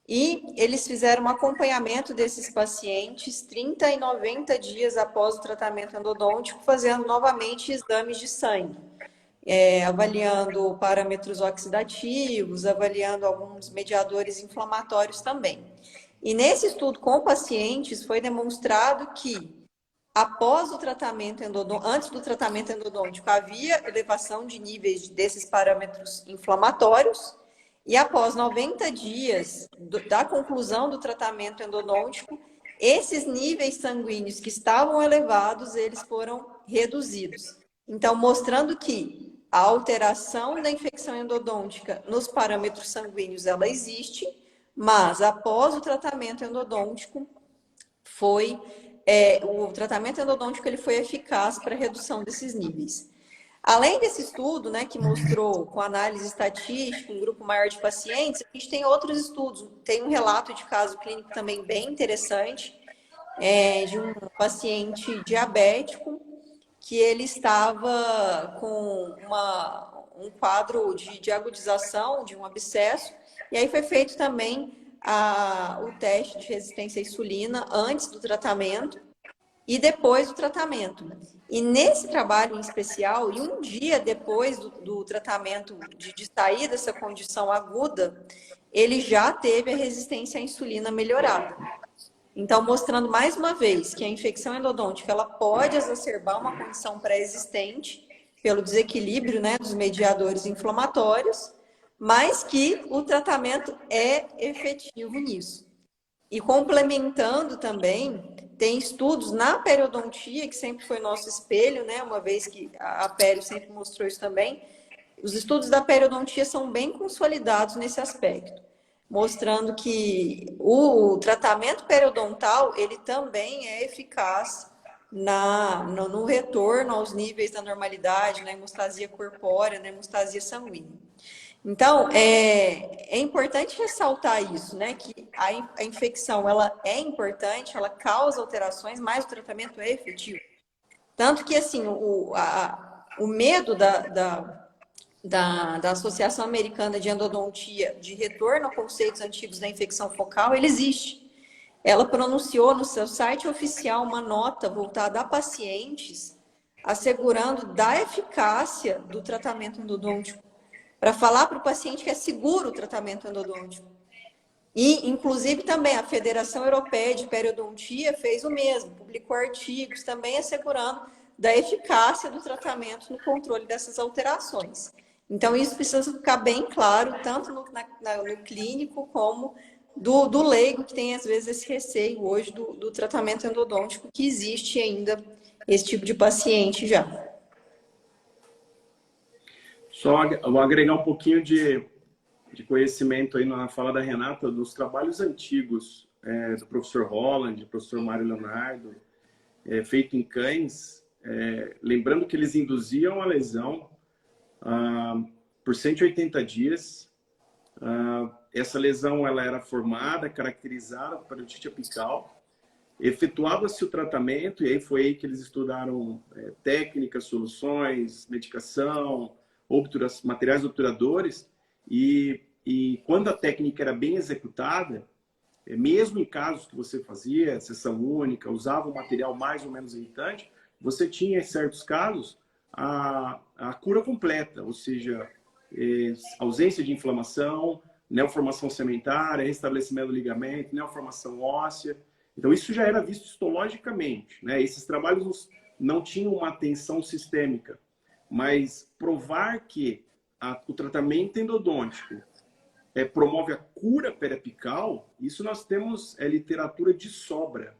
e eles fizeram um acompanhamento desses pacientes 30 e 90 dias após o tratamento endodôntico, fazendo novamente exames de sangue, avaliando parâmetros oxidativos, avaliando alguns mediadores inflamatórios também. E nesse estudo com pacientes foi demonstrado que após o tratamento antes do tratamento endodôntico, havia elevação de níveis desses parâmetros inflamatórios, e após 90 dias da conclusão do tratamento endodôntico, esses níveis sanguíneos que estavam elevados, eles foram reduzidos. Então, mostrando que a alteração da infecção endodôntica nos parâmetros sanguíneos, ela existe, mas após o tratamento endodôntico, o tratamento endodôntico ele foi eficaz para a redução desses níveis. Além desse estudo, né, que mostrou com análise estatística um grupo maior de pacientes, a gente tem outros estudos. Tem um relato de caso clínico também bem interessante, de um paciente diabético que ele estava com um quadro de agudização de um abscesso, e aí foi feito também o teste de resistência à insulina antes do tratamento e depois do tratamento. E nesse trabalho em especial, e um dia depois do tratamento de sair dessa condição aguda, ele já teve a resistência à insulina melhorada. Então, mostrando mais uma vez que a infecção endodôntica ela pode exacerbar uma condição pré-existente pelo desequilíbrio, né, dos mediadores inflamatórios, mas que o tratamento é efetivo nisso. E complementando também, tem estudos na periodontia, que sempre foi nosso espelho, né? Uma vez que a perio sempre mostrou isso também. Os estudos da periodontia são bem consolidados nesse aspecto, mostrando que o tratamento periodontal, ele também é eficaz no retorno aos níveis da normalidade, na hemostasia corpórea, na hemostasia sanguínea. Então, é importante ressaltar isso, né? Que a infecção, ela é importante, ela causa alterações, mas o tratamento é efetivo. Tanto que, assim, o medo da Associação Americana de Endodontia de retorno a conceitos antigos da infecção focal, ele existe. Ela pronunciou no seu site oficial uma nota voltada a pacientes, assegurando da eficácia do tratamento endodôntico, para falar para o paciente que é seguro o tratamento endodôntico. E, inclusive, também a Federação Europeia de Periodontia fez o mesmo, publicou artigos também assegurando da eficácia do tratamento no controle dessas alterações. Então, isso precisa ficar bem claro, tanto no clínico como do leigo, que tem, às vezes, esse receio hoje do tratamento endodôntico, que existe ainda esse tipo de paciente já. Só vou agregar um pouquinho de conhecimento aí na fala da Renata, dos trabalhos antigos do professor Holland, do professor Mário Leonardo, feito em cães, lembrando que eles induziam a lesão por 180 dias. Essa lesão ela era formada, caracterizada por periodonte apical, efetuava-se o tratamento, e aí foi aí que eles estudaram técnicas, soluções, medicação, materiais obturadores, e quando a técnica era bem executada, mesmo em casos que você fazia sessão única, usava um material mais ou menos irritante, você tinha, em certos casos, a cura completa, ou seja, ausência de inflamação, neoformação cementária, restabelecimento do ligamento, neoformação óssea. Então, isso já era visto histologicamente, né? Esses trabalhos não tinham uma atenção sistêmica, mas provar que o tratamento endodôntico promove a cura periapical, isso nós temos literatura de sobra.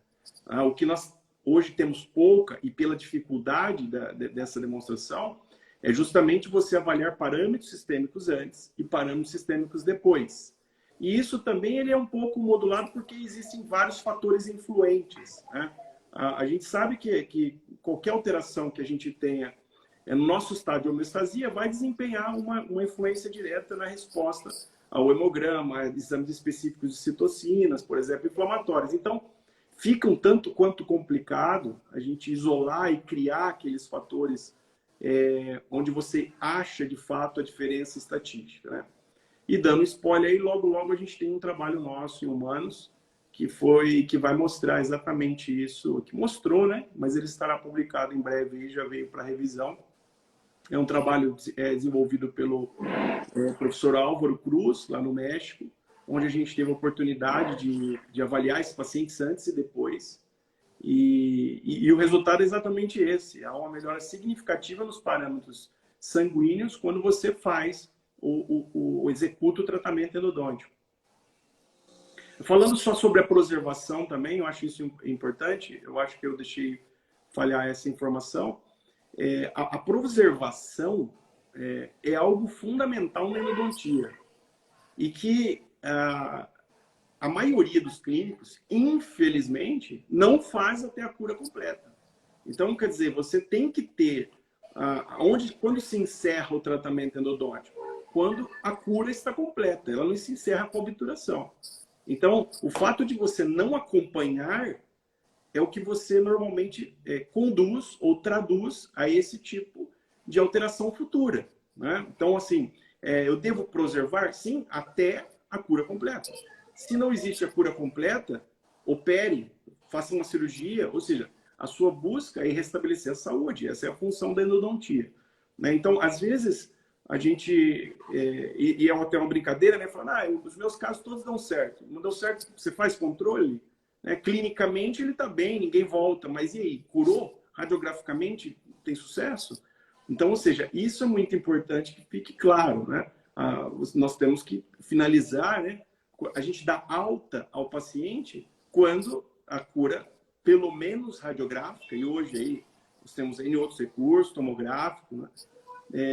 O que nós hoje temos pouca, e pela dificuldade dessa demonstração, é justamente você avaliar parâmetros sistêmicos antes e parâmetros sistêmicos depois. E isso também ele é um pouco modulado porque existem vários fatores influentes, né? A gente sabe que qualquer alteração que a gente tenha no nosso estado de homeostasia vai desempenhar uma influência direta na resposta ao hemograma, a exames específicos de citocinas, por exemplo, inflamatórias. Então, fica um tanto quanto complicado a gente isolar e criar aqueles fatores onde você acha, de fato, a diferença estatística, né? E dando spoiler aí, logo, logo a gente tem um trabalho nosso em humanos que vai mostrar exatamente isso, que mostrou, né? Mas ele estará publicado em breve e já veio para revisão. É um trabalho desenvolvido pelo professor Álvaro Cruz, lá no México, onde a gente teve a oportunidade de avaliar esses pacientes antes e depois. E o resultado é exatamente esse. Há uma melhora significativa nos parâmetros sanguíneos quando você executa o tratamento endodôntico. Falando só sobre a preservação também, eu acho isso importante, eu acho que eu deixei falhar essa informação. A preservação é algo fundamental na endodontia e que a maioria dos clínicos, infelizmente, não faz até a cura completa. Então, quer dizer, você tem que ter quando se encerra o tratamento endodôntico? Quando a cura está completa, ela não se encerra com a obturação. Então, o fato de você não acompanhar é o que você normalmente conduz ou traduz a esse tipo de alteração futura, né? Então, assim, eu devo preservar, sim, até a cura completa. Se não existe a cura completa, opere, faça uma cirurgia, ou seja, a sua busca é restabelecer a saúde. Essa é a função da endodontia, né? Então, às vezes, a gente, e é até uma brincadeira, né? Falando, os meus casos todos dão certo. Não deu certo, você faz controle, né? Clinicamente ele está bem, ninguém volta, mas e aí, curou? Radiograficamente tem sucesso? Então, ou seja, isso é muito importante que fique claro, né? Nós temos que finalizar, né? A gente dá alta ao paciente quando a cura, pelo menos radiográfica, e hoje aí nós temos N outros recursos, tomográfico, né?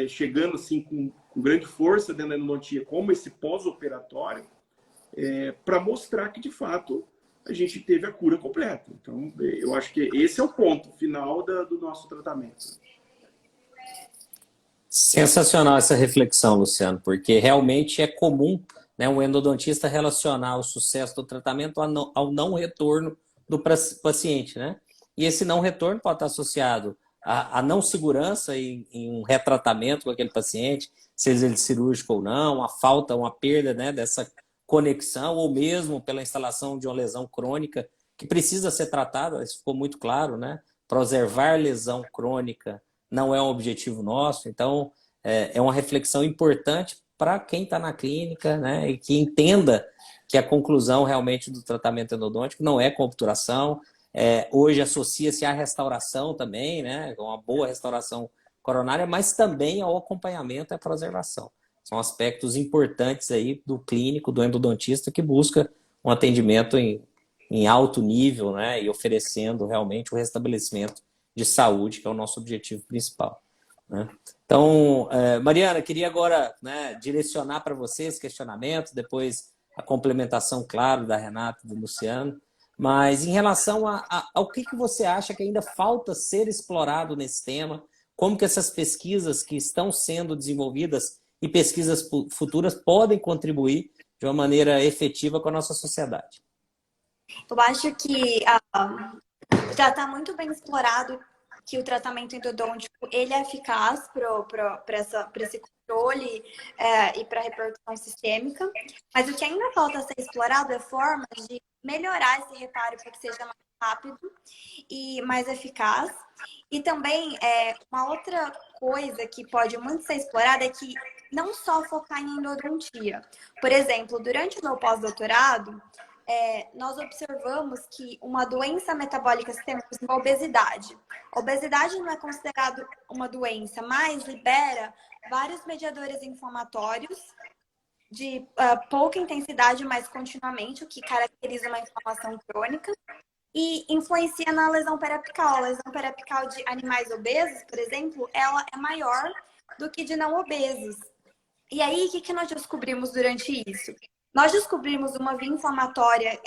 Chegando assim com grande força dentro da endodontia, como esse pós-operatório, para mostrar que, de fato, a gente teve a cura completa. Então, eu acho que esse é o ponto final do nosso tratamento. Sensacional essa reflexão, Luciano, porque realmente é comum, né, um endodontista relacionar o sucesso do tratamento ao não retorno do paciente, né? E esse não retorno pode estar associado à não segurança em um retratamento com aquele paciente, seja ele cirúrgico ou não, a falta, uma perda, né, dessa conexão, ou mesmo pela instalação de uma lesão crônica que precisa ser tratada, isso ficou muito claro, né? Preservar lesão crônica não é um objetivo nosso, então é uma reflexão importante para quem está na clínica, né, e que entenda que a conclusão realmente do tratamento endodôntico não é com obturação. Hoje associa-se à restauração também, né, uma boa restauração coronária, mas também ao acompanhamento e à preservação. São aspectos importantes aí do clínico, do endodontista, que busca um atendimento em alto nível, né, e oferecendo realmente o restabelecimento de saúde, que é o nosso objetivo principal, né? Então, Mariana, queria agora, né, direcionar para você esse questionamento, depois a complementação, claro, da Renata e do Luciano, mas em relação ao que você acha que ainda falta ser explorado nesse tema, como que essas pesquisas que estão sendo desenvolvidas e pesquisas futuras podem contribuir de uma maneira efetiva com a nossa sociedade? Eu acho que já está muito bem explorado que o tratamento endodôntico ele é eficaz para esse controle e para a repercussão sistêmica, mas o que ainda falta ser explorado é formas de melhorar esse reparo para que seja mais rápido e mais eficaz. E também uma outra coisa que pode muito ser explorada é que não só focar em endodontia. Por exemplo, durante o meu pós-doutorado, nós observamos que uma doença metabólica sistêmica, por exemplo, a obesidade. A obesidade não é considerado uma doença, mas libera vários mediadores inflamatórios de pouca intensidade, mas continuamente, o que caracteriza uma inflamação crônica, e influencia na lesão periapical. A lesão periapical de animais obesos, por exemplo, ela é maior do que de não obesos. E aí, o que nós descobrimos durante isso? Nós descobrimos uma via inflamatória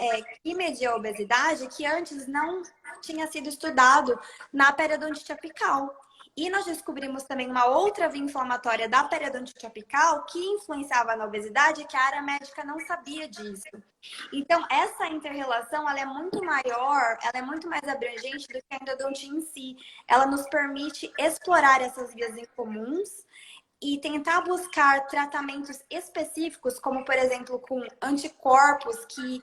que media a obesidade que antes não tinha sido estudado na periodontite apical. E nós descobrimos também uma outra via inflamatória da periodontite apical que influenciava na obesidade, que a área médica não sabia disso. Então, essa inter-relação, ela é muito maior, ela é muito mais abrangente do que a endodontia em si. Ela nos permite explorar essas vias em comuns e tentar buscar tratamentos específicos, como, por exemplo, com anticorpos que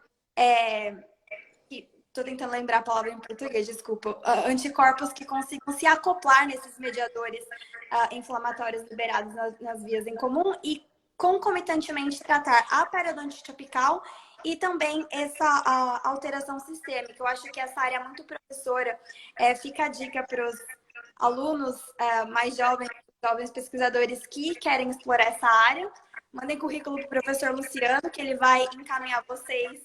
estou tentando lembrar a palavra em português, desculpa. Anticorpos que consigam se acoplar nesses mediadores inflamatórios liberados nas vias em comum e, concomitantemente, tratar a periodontite apical e também essa alteração sistêmica. Eu acho que essa área é muito promissora. Fica a dica para os alunos mais jovens pesquisadores que querem explorar essa área. Mandem currículo para o professor Luciano, que ele vai encaminhar vocês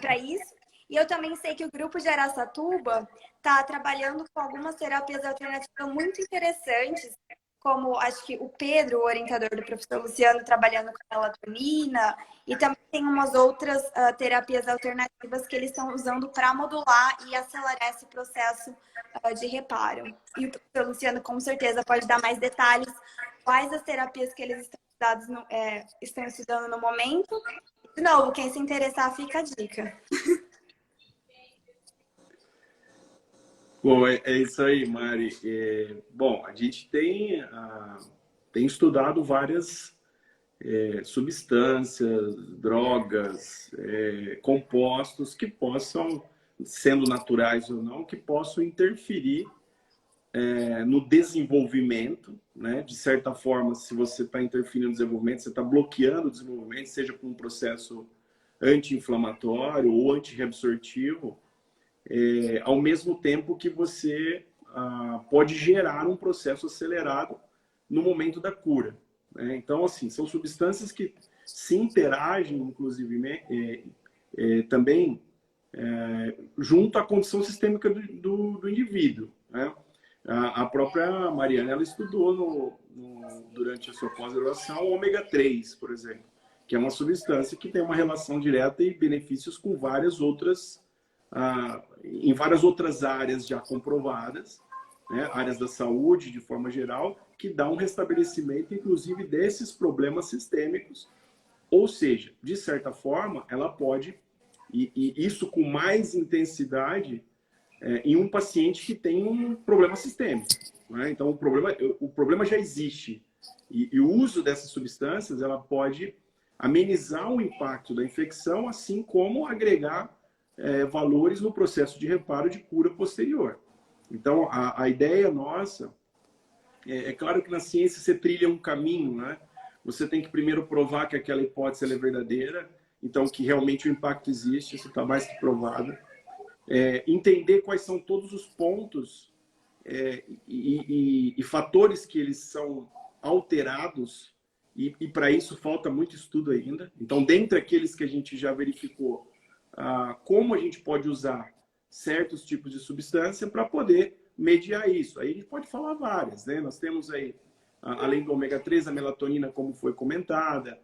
para isso. E eu também sei que o grupo de Araçatuba está trabalhando com algumas terapias alternativas muito interessantes, como acho que o Pedro, o orientador do professor Luciano, trabalhando com melatonina, e também tem umas outras terapias alternativas que eles estão usando para modular e acelerar esse processo de reparo. E o professor Luciano, com certeza, pode dar mais detalhes quais as terapias que eles estão estudando no momento. De novo, quem se interessar, fica a dica. Bom, é isso aí, Mari. Bom, a gente tem estudado várias substâncias, drogas, compostos que possam, sendo naturais ou não, que possam interferir no desenvolvimento, né? De certa forma, se você está interferindo no desenvolvimento, você está bloqueando o desenvolvimento, seja com um processo anti-inflamatório ou antirreabsortivo, ao mesmo tempo que você pode gerar um processo acelerado no momento da cura, né? Então, assim, são substâncias que se interagem, inclusive, também junto à condição sistêmica do indivíduo, né? A própria Mariana, ela estudou durante a sua pós-graduação o ômega 3, por exemplo, que é uma substância que tem uma relação direta e benefícios com várias outras em várias outras áreas já comprovadas, né? Áreas da saúde, de forma geral, que dá um restabelecimento, inclusive, desses problemas sistêmicos. Ou seja, de certa forma, ela pode, e isso com mais intensidade, em um paciente que tem um problema sistêmico, né? Então, o problema já existe. E o uso dessas substâncias, ela pode amenizar o impacto da infecção, assim como agregar valores no processo de reparo de cura posterior. Então, a ideia nossa, é claro que na ciência você trilha um caminho, né? Você tem que primeiro provar que aquela hipótese é verdadeira, então que realmente o impacto existe, isso está mais que provado. Entender quais são todos os pontos e fatores que eles são alterados, e para isso falta muito estudo ainda. Então, dentre aqueles que a gente já verificou, como a gente pode usar certos tipos de substância para poder mediar isso. Aí a gente pode falar várias, né? Nós temos aí, além do ômega 3, a melatonina, como foi comentada,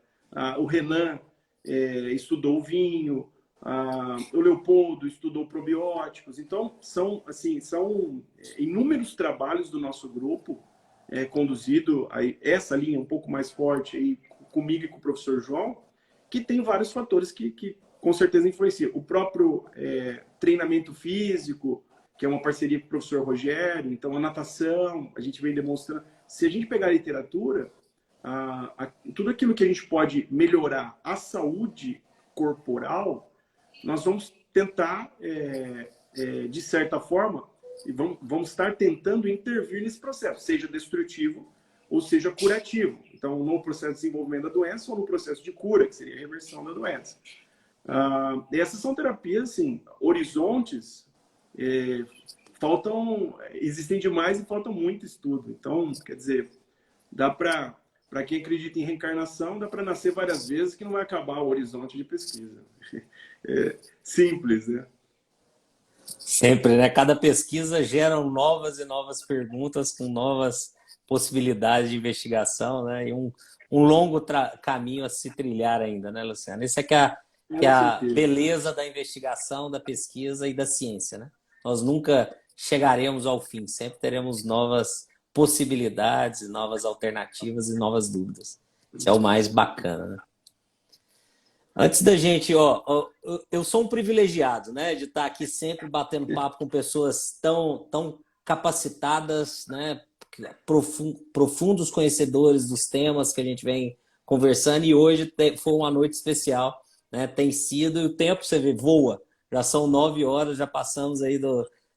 o Renan estudou o vinho, o Leopoldo estudou probióticos. Então, são inúmeros trabalhos do nosso grupo, conduzido aí, essa linha um pouco mais forte aí, comigo e com o professor João, que tem vários fatores que com certeza influencia. O próprio treinamento físico, que é uma parceria com o professor Rogério, então a natação, a gente vem demonstrando. Se a gente pegar a literatura, tudo aquilo que a gente pode melhorar a saúde corporal, nós vamos tentar, de certa forma, e vamos estar tentando intervir nesse processo, seja destrutivo ou seja curativo. Então, no processo de desenvolvimento da doença ou no processo de cura, que seria a reversão da doença. Essas são terapias, assim, horizontes, existem demais e faltam muito estudo. Então, quer dizer, dá para quem acredita em reencarnação, dá para nascer várias vezes que não vai acabar o horizonte de pesquisa. Simples, né? Sempre, né? Cada pesquisa gera novas e novas perguntas com novas possibilidades de investigação, né? E um longo caminho a se trilhar ainda, né, Luciano? Isso é que é Com a certeza. beleza da investigação, da pesquisa e da ciência, né? Nós nunca chegaremos ao fim, sempre teremos novas possibilidades, novas alternativas e novas dúvidas. Isso é o mais bacana, né? Antes da gente, eu sou um privilegiado, né, de estar aqui sempre batendo papo com pessoas tão capacitadas, né, profundos conhecedores dos temas que a gente vem conversando, e hoje foi uma noite especial, né, tem sido, e o tempo, você vê, voa, já são 9 horas, já passamos aí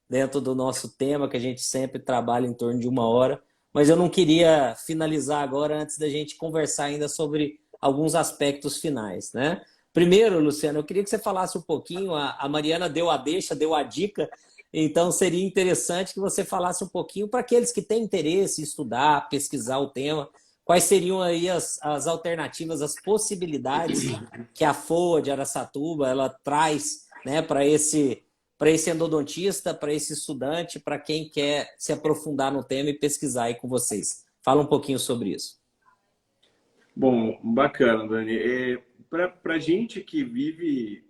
dentro do nosso tema, que a gente sempre trabalha em torno de 1 hora, mas eu não queria finalizar agora antes da gente conversar ainda sobre alguns aspectos finais, né? Primeiro, Luciano, eu queria que você falasse um pouquinho, a Mariana deu a deixa, deu a dica, então seria interessante que você falasse um pouquinho para aqueles que têm interesse em estudar, pesquisar o tema, quais seriam aí as alternativas, as possibilidades que a FOA de Araçatuba ela traz, né, para esse endodontista, para esse estudante, para quem quer se aprofundar no tema e pesquisar aí com vocês. Fala um pouquinho sobre isso. Bom, bacana, Dani. Para gente que vive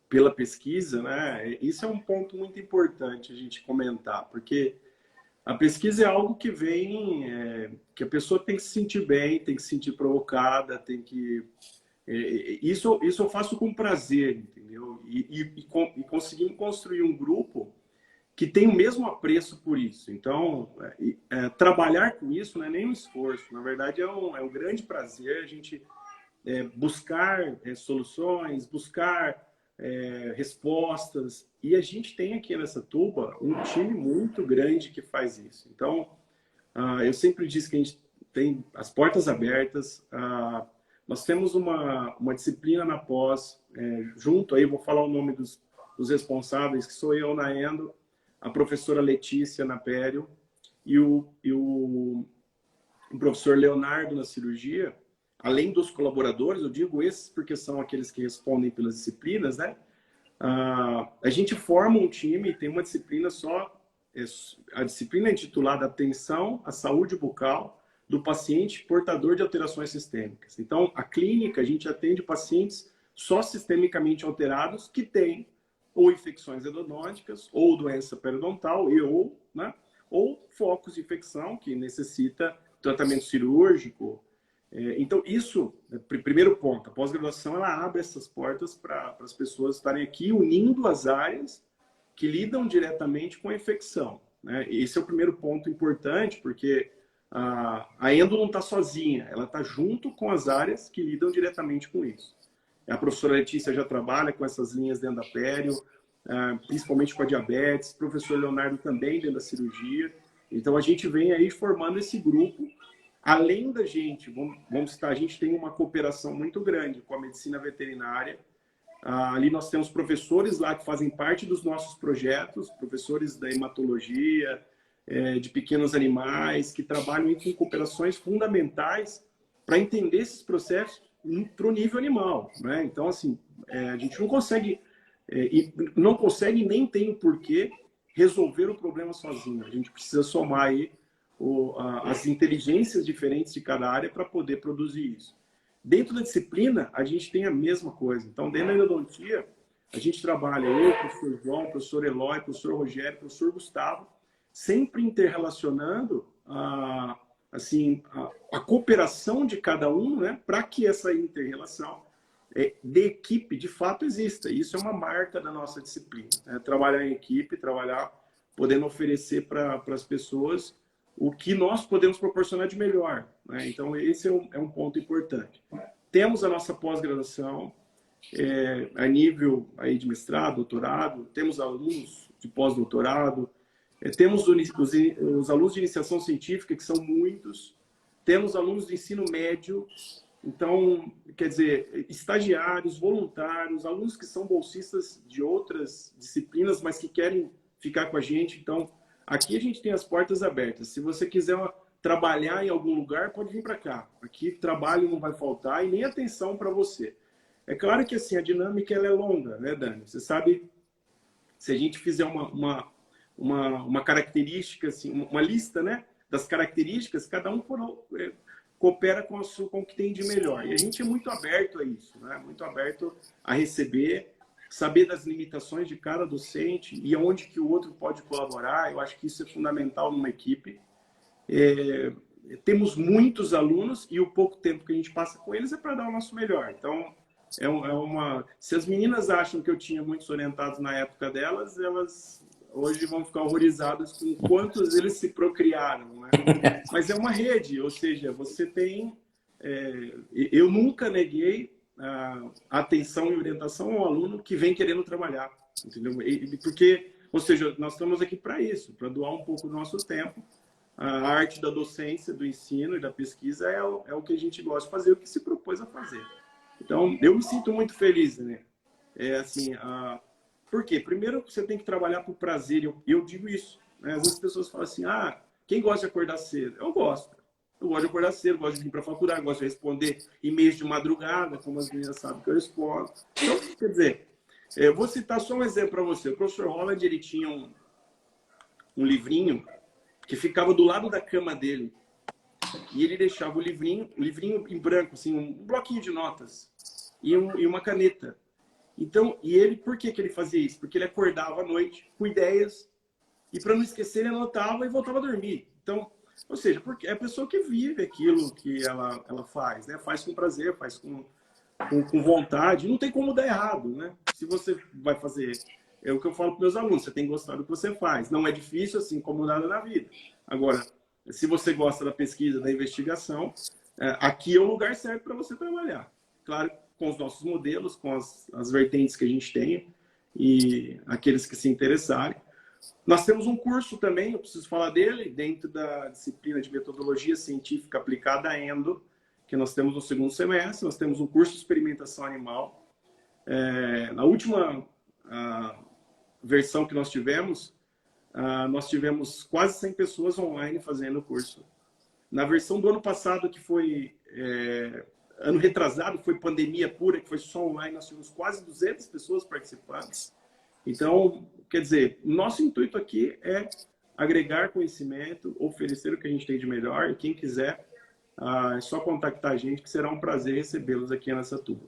pela pesquisa, né, isso é um ponto muito importante a gente comentar, porque a pesquisa é algo que vem, que a pessoa tem que se sentir bem, tem que se sentir provocada, tem que... Isso eu faço com prazer, entendeu? E conseguimos construir um grupo que tem o mesmo apreço por isso. Então, trabalhar com isso não é nem um esforço, na verdade é um grande prazer a gente buscar soluções, buscar respostas, e a gente tem aqui nessa tuba um time muito grande que faz isso. Então, eu sempre disse que a gente tem as portas abertas, nós temos uma disciplina na pós, junto aí, vou falar o nome dos responsáveis, que sou eu na Endo, a professora Letícia na Pério e o professor Leonardo na cirurgia, além dos colaboradores, eu digo esses porque são aqueles que respondem pelas disciplinas, né? A gente forma um time, tem uma disciplina só, a disciplina é intitulada Atenção à Saúde Bucal do Paciente Portador de Alterações Sistêmicas. Então, a clínica, a gente atende pacientes só sistemicamente alterados que têm ou infecções endodônticas, ou doença periodontal, ou focos de infecção que necessita tratamento cirúrgico. Então, isso, primeiro ponto, a pós-graduação ela abre essas portas para as pessoas estarem aqui unindo as áreas que lidam diretamente com a infecção, né? Esse é o primeiro ponto importante, porque a endo não está sozinha, ela está junto com as áreas que lidam diretamente com isso. A professora Letícia já trabalha com essas linhas dentro da pério, principalmente com a diabetes, o professor Leonardo também dentro da cirurgia. Então, a gente vem aí formando esse grupo. Além da gente, vamos citar, a gente tem uma cooperação muito grande com a medicina veterinária. Ali nós temos professores lá que fazem parte dos nossos projetos, professores da hematologia, de pequenos animais, que trabalham com cooperações fundamentais para entender esses processos para o nível animal, né? Então, assim, a gente não consegue nem tem por que resolver o problema sozinho. A gente precisa somar aí as inteligências diferentes de cada área para poder produzir isso. Dentro da disciplina, a gente tem a mesma coisa. Então, dentro da endodontia, a gente trabalha eu, o professor João, o professor Eloy, o professor Rogério, o professor Gustavo, sempre interrelacionando a cooperação de cada um, né, para que essa inter-relação de equipe, de fato, exista. Isso é uma marca da nossa disciplina, né? Trabalhar em equipe, podendo oferecer para as pessoas o que nós podemos proporcionar de melhor, né? Então, esse é um ponto importante. Temos a nossa pós-graduação a nível aí de mestrado, doutorado, temos alunos de pós-doutorado, temos os alunos de iniciação científica, que são muitos, temos alunos de ensino médio, Então, quer dizer, estagiários, voluntários, alunos que são bolsistas de outras disciplinas, mas que querem ficar com a gente. Então, aqui a gente tem as portas abertas. Se você quiser trabalhar em algum lugar, pode vir para cá. Aqui trabalho não vai faltar e nem atenção para você. É claro que assim, a dinâmica ela é longa, né, Dani? Você sabe, se a gente fizer uma característica, assim, uma lista, né, das características, cada um coopera com o que tem de melhor. E a gente é muito aberto a isso, né? Muito aberto a receber, saber das limitações de cada docente e aonde que o outro pode colaborar. Eu acho que isso é fundamental numa equipe. Temos muitos alunos e o pouco tempo que a gente passa com eles é para dar o nosso melhor. Então, se as meninas acham que eu tinha muitos orientados na época delas, elas hoje vão ficar horrorizadas com quantos eles se procriaram, né? Mas é uma rede, ou seja, você tem... eu nunca neguei a atenção e orientação ao aluno que vem querendo trabalhar, entendeu? Porque, ou seja, nós estamos aqui para isso, para doar um pouco do nosso tempo. A arte da docência, do ensino e da pesquisa é o que a gente gosta de fazer, o que se propôs a fazer. Então, eu me sinto muito feliz, né? Por quê? Primeiro, você tem que trabalhar por prazer. Eu digo isso, né? Às vezes as pessoas falam assim, quem gosta de acordar cedo? Eu gosto. Eu gosto de acordar cedo, gosto de vir para a faculdade, gosto de responder e-mails de madrugada, como as meninas sabem que eu respondo. Então, quer dizer, eu vou citar só um exemplo para você. O professor Holland, ele tinha um livrinho que ficava do lado da cama dele. E ele deixava o livrinho em branco, assim, um bloquinho de notas e uma caneta. Então, por que ele fazia isso? Porque ele acordava à noite com ideias e, para não esquecer, ele anotava e voltava a dormir. Então, ou seja, porque é a pessoa que vive aquilo que ela faz, né? Faz com prazer, faz com vontade. Não tem como dar errado, né? Se você vai fazer... É o que eu falo para meus alunos, você tem que gostar do que você faz. Não é difícil, assim, como nada na vida. Agora, se você gosta da pesquisa, da investigação, aqui é o lugar certo para você trabalhar. Claro, com os nossos modelos, com as vertentes que a gente tem e aqueles que se interessarem. Nós temos um curso também, eu preciso falar dele, dentro da disciplina de metodologia científica aplicada à endo, que nós temos no segundo semestre. Nós temos um curso de experimentação animal. Na última versão que nós tivemos quase 100 pessoas online fazendo o curso. Na versão do ano passado, que foi ano retrasado, que foi pandemia pura, que foi só online, nós tivemos quase 200 pessoas participantes. Então, quer dizer, nosso intuito aqui é agregar conhecimento, oferecer o que a gente tem de melhor, e quem quiser, é só contactar a gente, que será um prazer recebê-los aqui em Araçatuba.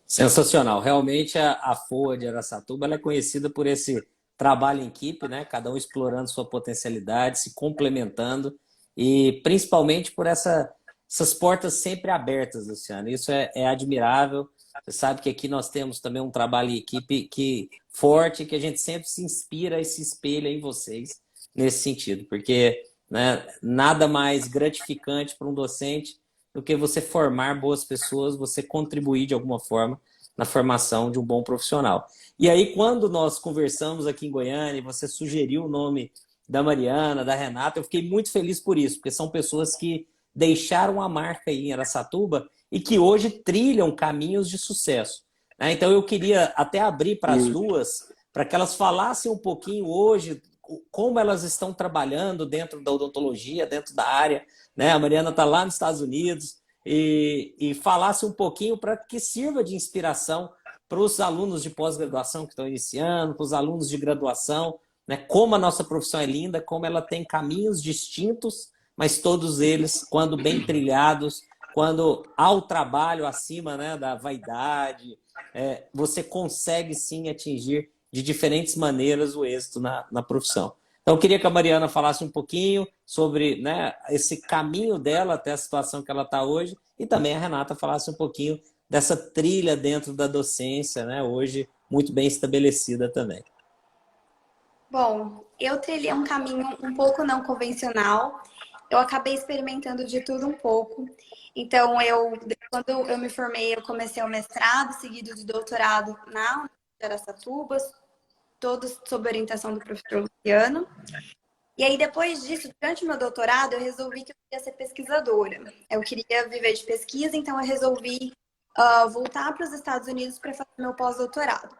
Sensacional. Realmente a FOA de Araçatuba ela é conhecida por esse trabalho em equipe, né? Cada um explorando sua potencialidade, se complementando e principalmente por essas portas sempre abertas, Luciano. Isso é admirável. Você sabe que aqui nós temos também um trabalho em equipe forte, que a gente sempre se inspira e se espelha em vocês nesse sentido, porque, né, nada mais gratificante para um docente do que você formar boas pessoas, você contribuir de alguma forma na formação de um bom profissional. E aí, quando nós conversamos aqui em Goiânia, você sugeriu o nome da Mariana, da Renata, eu fiquei muito feliz por isso, porque são pessoas que deixaram a marca aí em Araçatuba e que hoje trilham caminhos de sucesso, né? Então, eu queria até abrir para as duas, para que elas falassem um pouquinho hoje como elas estão trabalhando dentro da odontologia, dentro da área, né? A Mariana está lá nos Estados Unidos e falasse um pouquinho para que sirva de inspiração para os alunos de pós-graduação que estão iniciando, para os alunos de graduação, né? Como a nossa profissão é linda, como ela tem caminhos distintos, mas todos eles, quando bem trilhados, quando há o trabalho acima, né, da vaidade, você consegue sim atingir de diferentes maneiras o êxito na profissão. Então, eu queria que a Mariana falasse um pouquinho sobre, né, esse caminho dela até a situação que ela está hoje, e também a Renata falasse um pouquinho dessa trilha dentro da docência, né, hoje muito bem estabelecida também. Bom, eu trilhei um caminho um pouco não convencional. Eu acabei experimentando de tudo um pouco. Então, quando eu me formei, eu comecei o mestrado, seguido de doutorado na Universidade de Araçatuba, todos sob orientação do professor Luciano. E aí, depois disso, durante o meu doutorado, eu resolvi que eu queria ser pesquisadora. Eu queria viver de pesquisa, então eu resolvi voltar para os Estados Unidos para fazer meu pós-doutorado.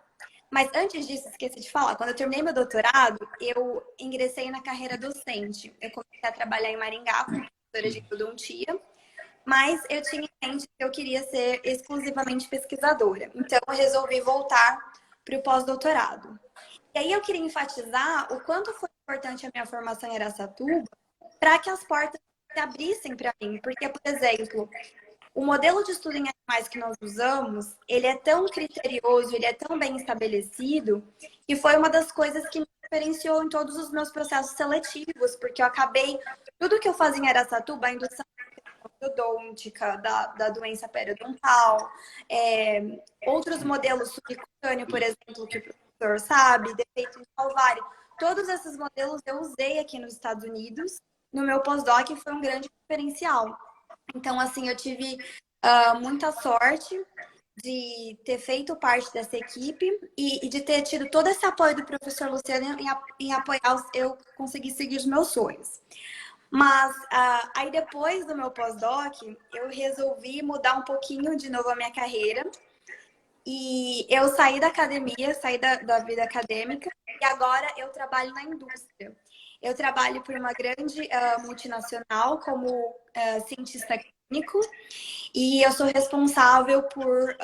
Mas antes disso, esqueci de falar, quando eu terminei meu doutorado, eu ingressei na carreira docente. Eu comecei a trabalhar em Maringá como professora de endodontia, mas eu tinha em mente que eu queria ser exclusivamente pesquisadora. Então, eu resolvi voltar para o pós-doutorado. E aí eu queria enfatizar o quanto foi importante a minha formação em Araçatuba para que as portas se abrissem para mim. Porque, por exemplo, o modelo de estudo em animais que nós usamos, ele é tão criterioso, ele é tão bem estabelecido, que foi uma das coisas que me diferenciou em todos os meus processos seletivos, porque eu acabei, tudo que eu fazia em Araçatuba, a indução endodôntica, da doença periodontal, outros modelos subcutâneo, por exemplo, que o professor sabe, defeito de Calvari, todos esses modelos eu usei aqui nos Estados Unidos, no meu pós-doc, foi um grande diferencial. Então, assim, eu tive muita sorte de ter feito parte dessa equipe e de ter tido todo esse apoio do professor Luciano em apoiar eu conseguir seguir os meus sonhos. Mas aí depois do meu pós-doc, eu resolvi mudar um pouquinho de novo a minha carreira. E eu saí da academia, saí da vida acadêmica e agora eu trabalho na indústria. Eu trabalho por uma grande multinacional como cientista clínico e eu sou responsável por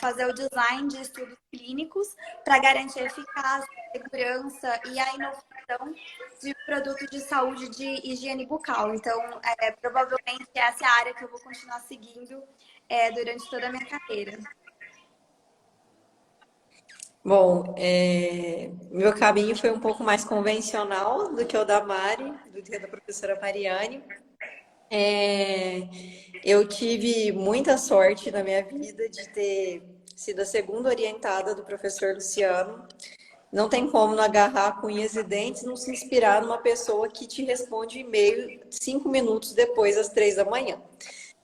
fazer o design de estudos clínicos para garantir a eficácia, a segurança e a inovação de produtos de saúde de higiene bucal. Então, provavelmente essa é a área que eu vou continuar seguindo durante toda a minha carreira. Bom, meu caminho foi um pouco mais convencional do que o da Mari, do que o da professora Mariane. Eu tive muita sorte na minha vida de ter sido a segunda orientada do professor Luciano. Não tem como não agarrar com unhas e dentes, não se inspirar numa pessoa que te responde e-mail 5 minutos depois, às 3 da manhã.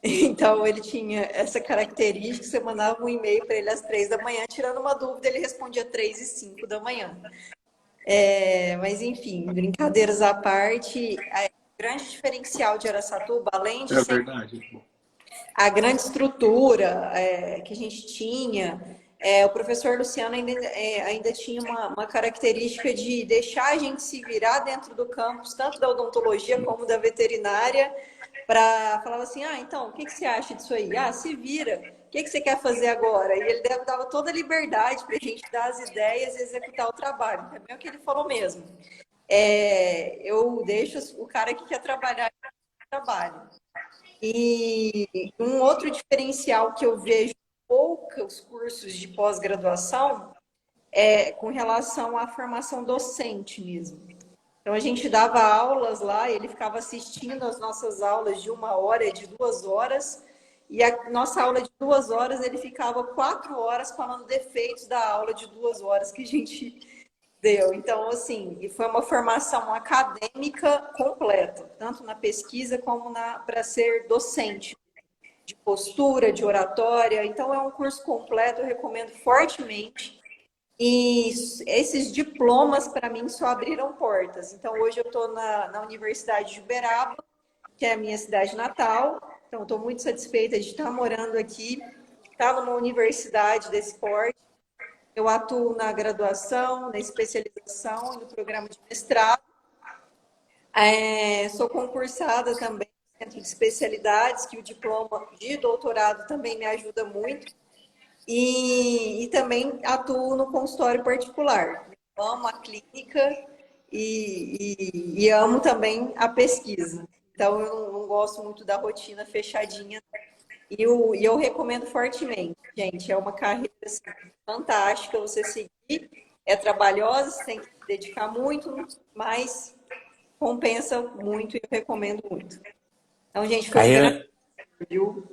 Então, ele tinha essa característica, você mandava um e-mail para ele às 3 da manhã, tirando uma dúvida, ele respondia 3 e 5 da manhã. Mas, enfim, brincadeiras à parte, o grande diferencial de Araçatuba, além de ser a grande estrutura que a gente tinha, o professor Luciano ainda tinha uma característica de deixar a gente se virar dentro do campus, tanto da odontologia como da veterinária, para falar assim, então, o que você acha disso aí? Se vira, o que você quer fazer agora? E ele dava toda a liberdade para a gente dar as ideias e executar o trabalho. É bem o que ele falou mesmo. Eu deixo o cara que quer trabalhar trabalho. E um outro diferencial que eu vejo em poucos cursos de pós-graduação é com relação à formação docente mesmo. Então, a gente dava aulas lá, ele ficava assistindo as nossas aulas de 1 hora, de 2 horas, e a nossa aula de 2 horas, ele ficava 4 horas falando defeitos da aula de 2 horas que a gente deu. Então, assim, foi uma formação acadêmica completa, tanto na pesquisa como para ser docente, de postura, de oratória. Então, é um curso completo, eu recomendo fortemente. E esses diplomas, para mim, só abriram portas. Então, hoje eu estou na Universidade de Uberaba, que é a minha cidade natal. Então, estou muito satisfeita de estar morando aqui, estar numa universidade desse porte. Eu atuo na graduação, na especialização e no programa de mestrado. Sou concursada também no Centro de Especialidades, que o diploma de doutorado também me ajuda muito. E também atuo no consultório particular. Amo a clínica e amo também a pesquisa. Então, eu não gosto muito da rotina fechadinha. E eu recomendo fortemente, gente. É uma carreira assim, fantástica você seguir. É trabalhosa, você tem que se dedicar muito, mas compensa muito e eu recomendo muito. Então, gente, foi Carreira... viu?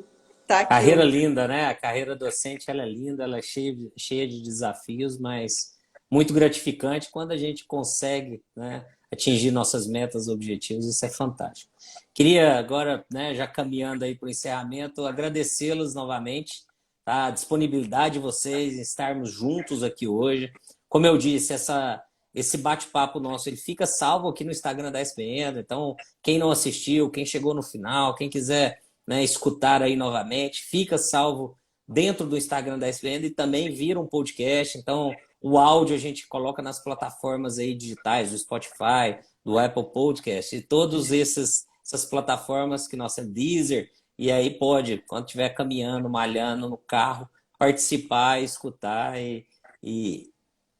Tá aqui Carreira linda, né? A carreira docente, ela é linda, ela é cheia de desafios, mas muito gratificante quando a gente consegue, né, atingir nossas metas, objetivos, isso é fantástico. Queria agora, né, já caminhando aí para o encerramento, agradecê-los novamente, tá? A disponibilidade de vocês em estarmos juntos aqui hoje. Como eu disse, esse bate-papo nosso, ele fica salvo aqui no Instagram da SPN. Então, quem não assistiu, quem chegou no final, quem quiser, né, escutar aí novamente, fica salvo dentro do Instagram da SPN e também vira um podcast. Então, o áudio a gente coloca nas plataformas aí digitais, do Spotify, do Apple Podcast, e todos essas plataformas que nós temos, Deezer, e aí pode, quando estiver caminhando, malhando no carro, participar, escutar e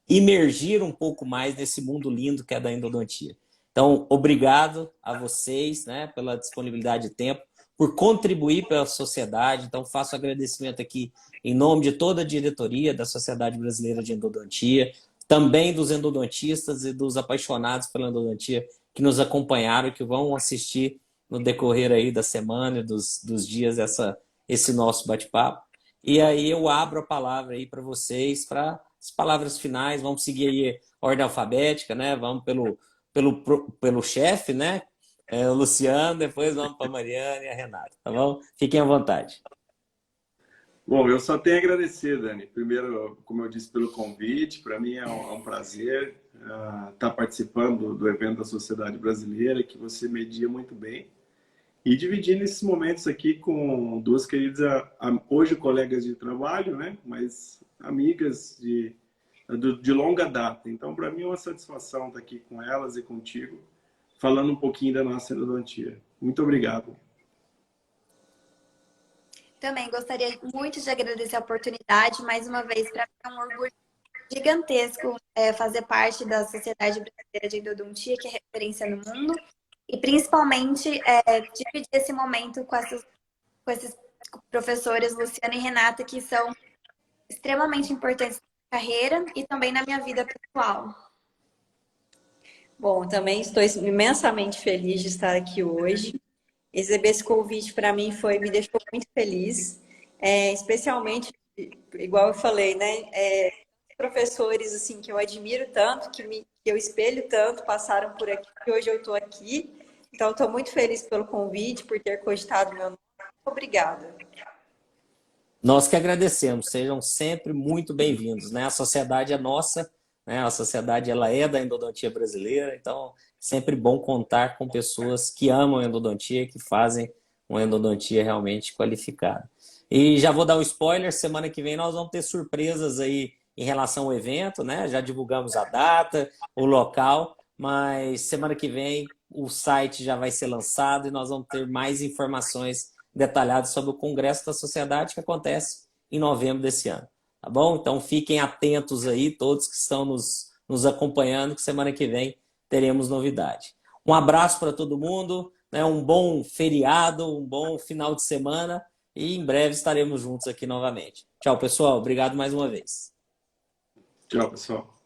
imergir um pouco mais nesse mundo lindo que é da endodontia. Então, obrigado a vocês, né, pela disponibilidade de tempo, por contribuir pela sociedade. Então, faço agradecimento aqui em nome de toda a diretoria da Sociedade Brasileira de Endodontia, também dos endodontistas e dos apaixonados pela endodontia que nos acompanharam, que vão assistir no decorrer aí da semana e dos dias esse nosso bate-papo. E aí eu abro a palavra aí para vocês, para as palavras finais. Vamos seguir aí a ordem alfabética, né? Vamos pelo chefe, né? O Luciano, depois vamos para a Mariana e a Renata, tá bom? Fiquem à vontade. Bom, eu só tenho a agradecer, Dani. Primeiro, como eu disse, pelo convite. Para mim é um prazer estar participando do evento da Sociedade Brasileira, que você media muito bem. E dividindo esses momentos aqui com duas queridas, hoje colegas de trabalho, né? Mas amigas de longa data. Então, para mim é uma satisfação estar aqui com elas e contigo, falando um pouquinho da nossa endodontia. Muito obrigado. Também gostaria muito de agradecer a oportunidade. Mais uma vez, para mim é um orgulho gigantesco fazer parte da Sociedade Brasileira de Endodontia, que é referência no mundo. E principalmente dividir esse momento com esses professores, Luciana e Renata, que são extremamente importantes na minha carreira e também na minha vida pessoal. Bom, também estou imensamente feliz de estar aqui hoje. Receber esse convite para mim me deixou muito feliz, especialmente, igual eu falei, né? Professores assim que eu admiro tanto, que eu espelho tanto, passaram por aqui, e hoje eu estou aqui. Então, estou muito feliz pelo convite, por ter cogitado meu nome. Obrigada. Nós que agradecemos, sejam sempre muito bem-vindos, né? A sociedade é nossa, né? A sociedade ela é da endodontia brasileira, então sempre bom contar com pessoas que amam a endodontia, que fazem uma endodontia realmente qualificada. E já vou dar um spoiler, semana que vem nós vamos ter surpresas aí em relação ao evento, né? Já divulgamos a data, o local, mas semana que vem o site já vai ser lançado e nós vamos ter mais informações detalhadas sobre o Congresso da Sociedade que acontece em novembro desse ano, tá bom? Então fiquem atentos aí, todos que estão nos acompanhando, que semana que vem teremos novidade. Um abraço para todo mundo, né? Um bom feriado, um bom final de semana e em breve estaremos juntos aqui novamente. Tchau, pessoal. Obrigado mais uma vez. Tchau, pessoal.